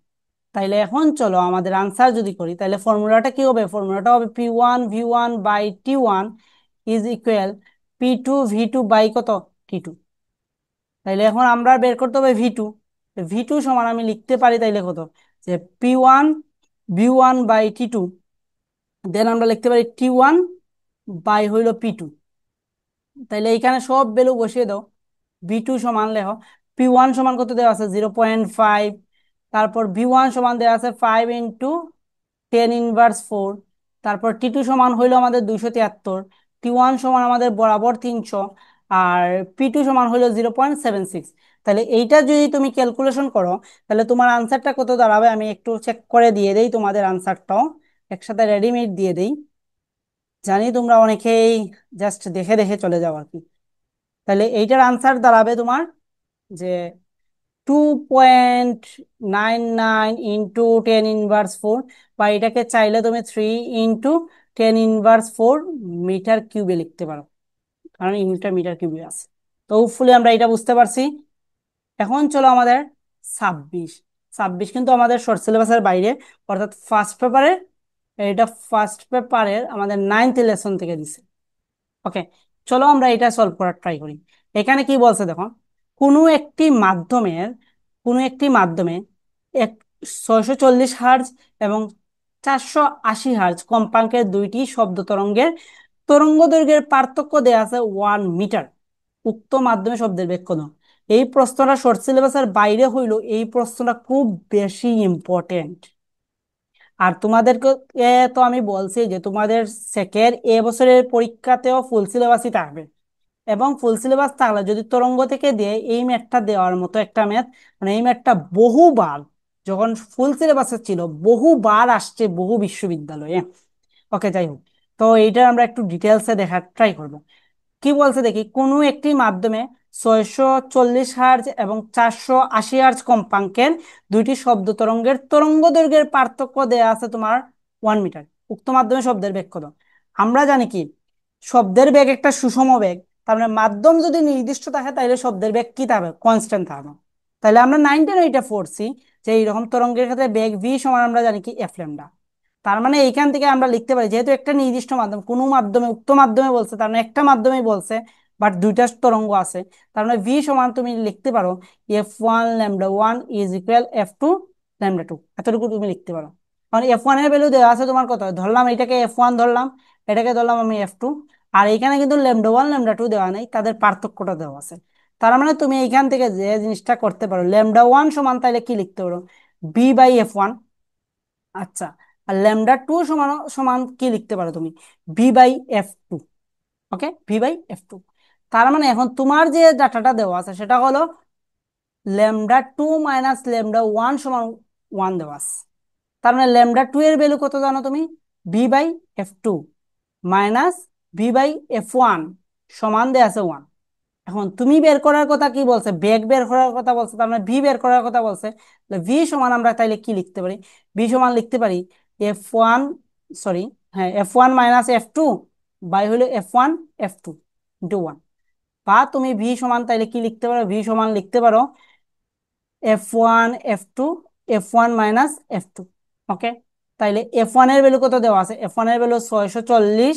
তাইলে এখন চলো আমাদের আনসার যদি করি, তাহলে ফর্মুলাটা কি হবে? ফর্মুলাটা হবে P1V1/T1 is equal P2V2 by কত? T2। তাইলে এখন আমরা বের করতে হবে ভি টু। ভি টু সমান আমি লিখতে পারি তাইলে কত, যে P1V1/T2, দেন আমরা লিখতে পারি T1 বাই হইল P2। তাইলে এইখানে সব ভ্যালু বসিয়ে দাও। ভি টু সমান লেখো, P1 সমান কত দেওয়া আছে? 0.5। তারপর ভি ওয়ান সমান দেওয়া আছে 5 × 10⁻⁴। তারপর T2 সমান হইলো আমাদের 273। T1 সমান আমাদের বরাবর 300। আর P2 সমান হইলো 0.76। তাহলে এইটা যদি তুমি ক্যালকুলেশন করো, তাহলে তোমার আনসারটা কত দাঁড়াবে? আমি একটু চেক করে দিয়ে দেই তোমাদের আনসারটাও, একসাথে রেডিমেড দিয়ে দেই। জানি তোমরা অনেকেই জাস্ট দেখে দেখে চলে যাও আর কি। তাহলে এইটার আনসার দাঁড়াবে তোমার যে 2.99 × 10⁻⁴, বা এটাকে চাইলে তুমি 3 × 10⁻⁴ মিটার কিউবে লিখতে পারো, কারণ ইউনিটটা মিটার কিউবে আছে। তো হোপফুলি আমরা এটা বুঝতে পারছি। এখন চলো আমাদের 26। 26 কিন্তু আমাদের শর্ট সিলেবাসের বাইরে, অর্থাৎ ফার্স্ট পেপারের, এটা ফার্স্ট পেপারের আমাদের 9th লেসন থেকে দিছে। ওকে, চলো আমরা এটা সলভ করার ট্রাই করি। এখানে কি বলছে দেখো, কোনো একটি মাধ্যমের কোনো একটি মাধ্যমে এক 640 হার্জ এবং 480 হার্জ কম্পাঙ্কের দুইটি শব্দ তরঙ্গের তরঙ্গ দৈর্ঘ্যের পার্থক্য দেয়া আছে 1 মিটার। উক্ত মাধ্যমে শব্দের ব্যাখ্যা দাও। এই প্রশ্নটা শর্ট সিলেবাসের বাইরে হইলো, এই প্রশ্নটা খুব বেশি ইম্পর্টেন্ট। আর তোমাদেরকে তো আমি বলছি যে তোমাদের সেকেন্ড এ বছরের পরীক্ষাতেও ফুল সিলেবাসই থাকবে। এবং ফুল সিলেবাস থাকলে যদি তরঙ্গ থেকে দেয়, এই ম্যাথটা দেওয়ার মতো একটা ম্যাথ, মানে এই ম্যাথটা বহুবার, যখন ফুল সিলেবাসে ছিল বহুবার আসছে বহু বিশ্ববিদ্যালয়ে। ওকে, যাই হোক, তো এইটা আমরা একটু ডিটেলসে দেখার ট্রাই করব। কি বলছে দেখি, কোনো একটি মাধ্যমে 640 হার্জ এবং 480 হার্জ কম্পাঙ্কের দুইটি শব্দ তরঙ্গের তরঙ্গ দৈর্ঘ্যের পার্থক্য দেয়া আছে তোমার 1 মিটার। উক্ত মাধ্যমে শব্দের বেগ কত? আমরা জানি কি, শব্দের বেগ একটা সুষম বেগ। তার মানে মাধ্যম যদি নির্দিষ্ট থাকে, তাহলে শব্দের বেগ কি থাকবে? কনস্ট্যান্ট থাকবে। তাহলে আমরা 9-10 এটা পড়ছি যে এইরকম তরঙ্গের ক্ষেত্রে বেগ ভি সমান আমরা জানি কি এফ ল্যামডা। তার মানে এইখান থেকে আমরা লিখতে পারি, যেহেতু একটা নির্দিষ্ট মাধ্যম, কোনো মাধ্যমে, উক্ত মাধ্যমে বলছে, তার মানে একটা মাধ্যমেই বলছে, বাট দুইটা তরঙ্গ আছে। তার মানে ভি সমান তুমি লিখতে পারো F1λ1 ইজ ইকুয়াল F2λ2, এতটুকু তুমি লিখতে পারো। কারণ F1 এর ভ্যালু দেওয়া আছে তোমার কত, ধরলাম এটাকে F1 ধরলাম, এটাকে ধরলাম আমি F2। আর এখানে কিন্তু λ1 λ2 দেওয়া নেই, তাদের পার্থক্যটা দেওয়া আছে। তার মানে তুমি এইখান থেকে যে জিনিসটা করতে পারো, λ1 সমান তাহলে কি লিখতে পারো? B/F1। আচ্ছা, আর λ2 সমান সমান কি লিখতে পারো তুমি? V/F2। ওকে, V/F2। তার মানে এখন তোমার যে ডাটাটা দেওয়া আছে সেটা হলো λ2 মাইনাস λ1 সমান 1 দেওয়া আছে। তার মানে λ2 এর ভ্যালু কত জানো তুমি? V/F2 মাইনাস V/F1 সমান দেওয়া আছে 1। এখন তুমি বের করার কথা কি বলছে? বেগ বের করার কথা বলছে, তার মানে ভি বের করার কথা বলছে। ভি সমান আমরা তাইলে কি লিখতে পারি? ভি সমান লিখতে পারি F1, সরি, হ্যাঁ, F1 মাইনাস F2 বাই হলো F1 F2 × 1। বা তুমি ভি সমান তাইলে কি লিখতে পারো? ভি সমান লিখতে পারো F1 F2 F1 minus F2। ওকে, তাইলে F1 এর ভ্যালু কত দেওয়া আছে? F1 এর ভ্যালু 640,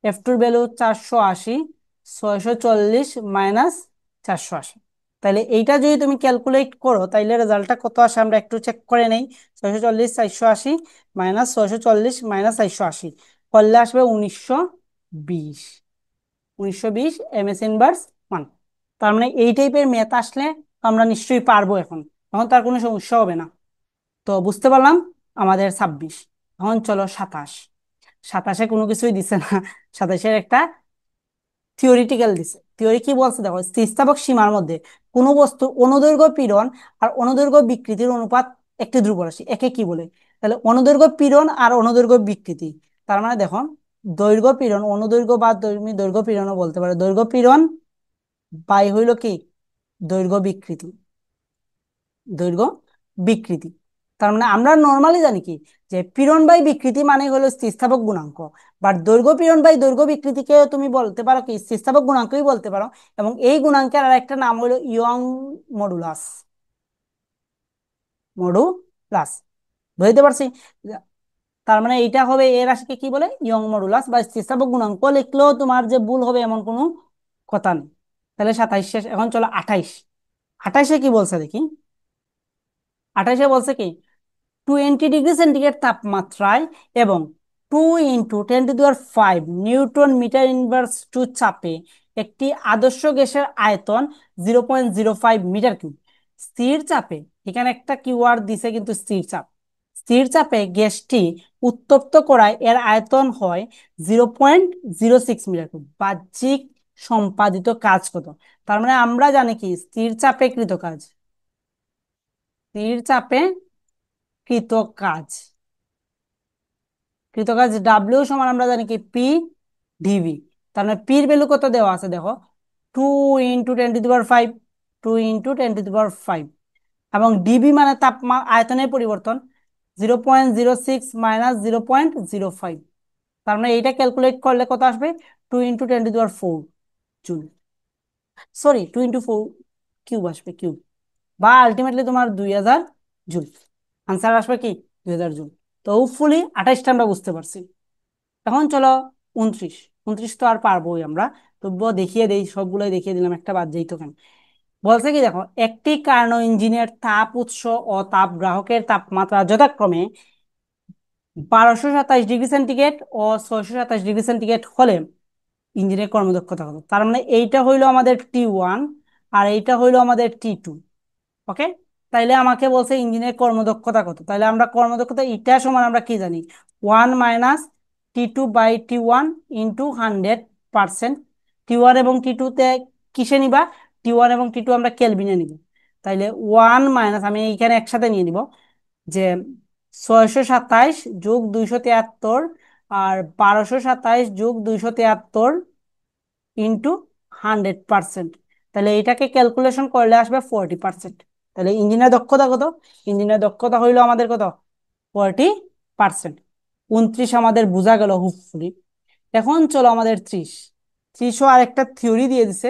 F2 এর ভ্যালু 480। 640 মাইনাস 480, তাইলে এইটা যদি তুমি ক্যালকুলেট করো, তাইলে রেজাল্টটা কত আসে আমরা একটু চেক করে নেই। 640 480 মাইনাস 640 মাইনাস 480 করলে আসবে 1920। 1920 এমএস ইনভার্স 1। তার মানে এই টাইপের ম্যাথ আসলে আমরা নিশ্চয়ই পারবো। এখন এখন তার কোনো সমস্যা হবে না। তো বুঝতে পারলাম আমাদের 26। এখন চলো 27। 27-এ কোনো কিছুই দিছে না। 27-এর একটা থিওরিটিক্যাল দিছে। থিওরি কি বলছে দেখো, স্থিতিস্থাপক সীমার মধ্যে কোনো বস্তু অনুদৈর্ঘ্য পীড়ন আর অনুদৈর্ঘ্য বিকৃতির অনুপাত একটি ধ্রুবরাশি, একে কি বলে? তাহলে অনুদৈর্ঘ্য পীড়ন আর অনুদৈর্ঘ্য বিকৃতি, তার মানে দেখো দৈর্ঘ্য পীড়ন, অনুদৈর্ঘ্য বা দৈর্ঘ্য পীড়নও বলতে পারে, দৈর্ঘ্য পীড়ন বাই হইল কি দৈর্ঘ্য বিকৃতি, দৈর্ঘ্য বিকৃতি। তার মানে আমরা নর্মালি জানি কি, যে পীড়ন বাই বিকৃতি মানে হলো স্থিতিস্থাপক গুণাঙ্ক, বাট দৈর্ঘ্য পীড়ন বাই দৈর্ঘ্য বিকৃতিকে তুমি বলতে পারো কি স্থিতিস্থাপক গুণাঙ্কই বলতে পারো। এবং এই গুণাঙ্কের আর একটা নাম হলো ইয়ং মডুলাস। মডুলাস, বুঝতে পারছি? তার মানে এটা হবে এর রাশিকে কি বলে, ইয়ং মডুলাস বা স্থিতিস্থাপক গুণাঙ্ক লিখলেও তোমার যে ভুল হবে এমন কোনো কথা নেই। তাহলে 27 শেষ, এখন চলো 28। 28-এ কি বলছে দেখি। 28-এ বলছে কি, 20 ডিগ্রি সেন্টিগ্রেড তাপমাত্রায় এবং 2 × 10⁵ নিউটন মিটার ইনভার্স টু চাপে একটি আদর্শ গ্যাসের আয়তন 0.05 মিটার কিউব। স্থির চাপে, এখানে একটা কিওয়ার্ড দিছে কিন্তু, স্থির চাপ। স্থির চাপে গ্যাসটি উত্তপ্ত করায় এর আয়তন হয় 0.06 মিটার কিউব। বাহ্যিক সম্পাদিত কাজ কত? তার মানে আমরা জানি কি স্থির চাপে কৃত কাজ, স্থির চাপে কৃত কাজ, কৃতকাজ ডাব্লিউ সমান আমরা জানি কি পি ডিভি। তার মানে পির ভ্যালু কত দেওয়া আছে দেখো, 2 × 10⁵, 2 × 10⁵। এবং ডিবি মানে আয়তনের পরিবর্তন, 0.06 - 0.05। তার মানে এইটা ক্যালকুলেট করলে কত আসবে, 2 × 10⁴ জুল। সরি, 2 × 4 কিউব আসবে, কিউব। বা আলটিমেটলি তোমার 2000 জুল। আনসার আসবে কি 2000 জুল। তো হোপফুলি 28টা আমরা বুঝতে পারছি। এখন চলো 29। 29 তো আর পারবোই আমরা, তবুও দেখিয়ে দেই, সবগুলোই দেখিয়ে দিলাম, একটা বাদ যেই তো কেন। বলছে কি দেখো, একটি কার্নো ইঞ্জিনের তাপ উৎস ও তাপ গ্রাহকের তাপমাত্রা যথাক্রমে 1227 ডিগ্রি সেন্টিগ্রেড ও 627 ডিগ্রি সেন্টিগ্রেড হলে ইঞ্জিনের কর্মদক্ষতা কত? তার মানে এইটা হইলো আমাদের T1 আর এইটা হইলো আমাদের T2। ওকে, তাইলে আমাকে বলছে ইঞ্জিনের কর্মদক্ষতা কত। তাইলে আমরা কর্মদক্ষতা ইটা সমান আমরা কি জানি, 1 - T2/T1 × 100%। T1 এবং T2-তে কিসে নিবা, T1 এবং T2 আমরা কেলভিনে নিব। তাইলে আমি এইখানে একসাথে নিয়ে নিব যে 627 + 273 আর 1227 + 273 ইন্টু 100%। তাহলে এটাকে ক্যালকুলেশন করলে আসবে 40%। তাহলে ইঞ্জিনের দক্ষতা কত? ইঞ্জিনের দক্ষতা হইলো আমাদের কত, 40%। 29 আমাদের বোঝা গেল হোপফুলি। এখন চলো আমাদের 30। 30ও আরেকটা থিওরি দিয়ে দিছে।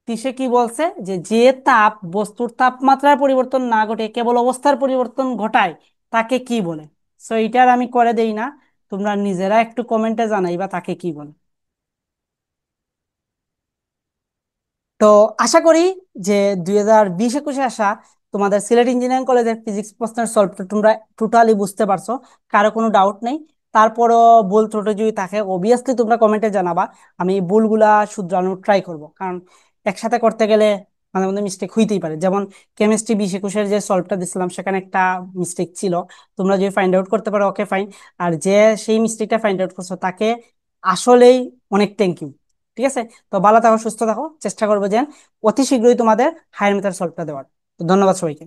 30-এ কি বলছে, যে যে তাপ বস্তুর তাপমাত্রার পরিবর্তন না ঘটে কেবল অবস্থার পরিবর্তন ঘটায় তাকে কি বলে? সো এটার আমি করে দেই না, তোমরা নিজেরা একটু কমেন্টে জানাইবা তাকে কি বলে। তো আশা করি যে 2020-21-এ আসা তোমাদের সিলেট ইঞ্জিনিয়ারিং কলেজের ফিজিক্স প্রশ্নের সলভটা তোমরা টোটালি বুঝতে পারছো, কারো কোনো ডাউট নেই। তারপরও ভুল ত্রুটি যদি থাকে অবভিয়াসলি তোমরা কমেন্টে জানাবা, আমি ভুলগুলা শুধরানোর ট্রাই করব। কারণ একসাথে করতে গেলে মাঝে মধ্যে মিস্টেক হইতেই পারে। যেমন কেমিস্ট্রি 20-21-এর যে সলভটা দিছিলাম সেখানে একটা মিস্টেক ছিল, তোমরা যদি ফাইন্ড আউট করতে পারো ওকে ফাইন। আর যে সেই মিস্টেকটা ফাইন্ড আউট করছো তাকে আসলেই অনেক থ্যাংক ইউ। ঠিক আছে, তো ভালো থাকো, সুস্থ থাকো, চেষ্টা করবো যে অতি শীঘ্রই তোমাদের হায়ার মেথড সলভটা দেওয়ার। তো ধন্যবাদ সবাইকে।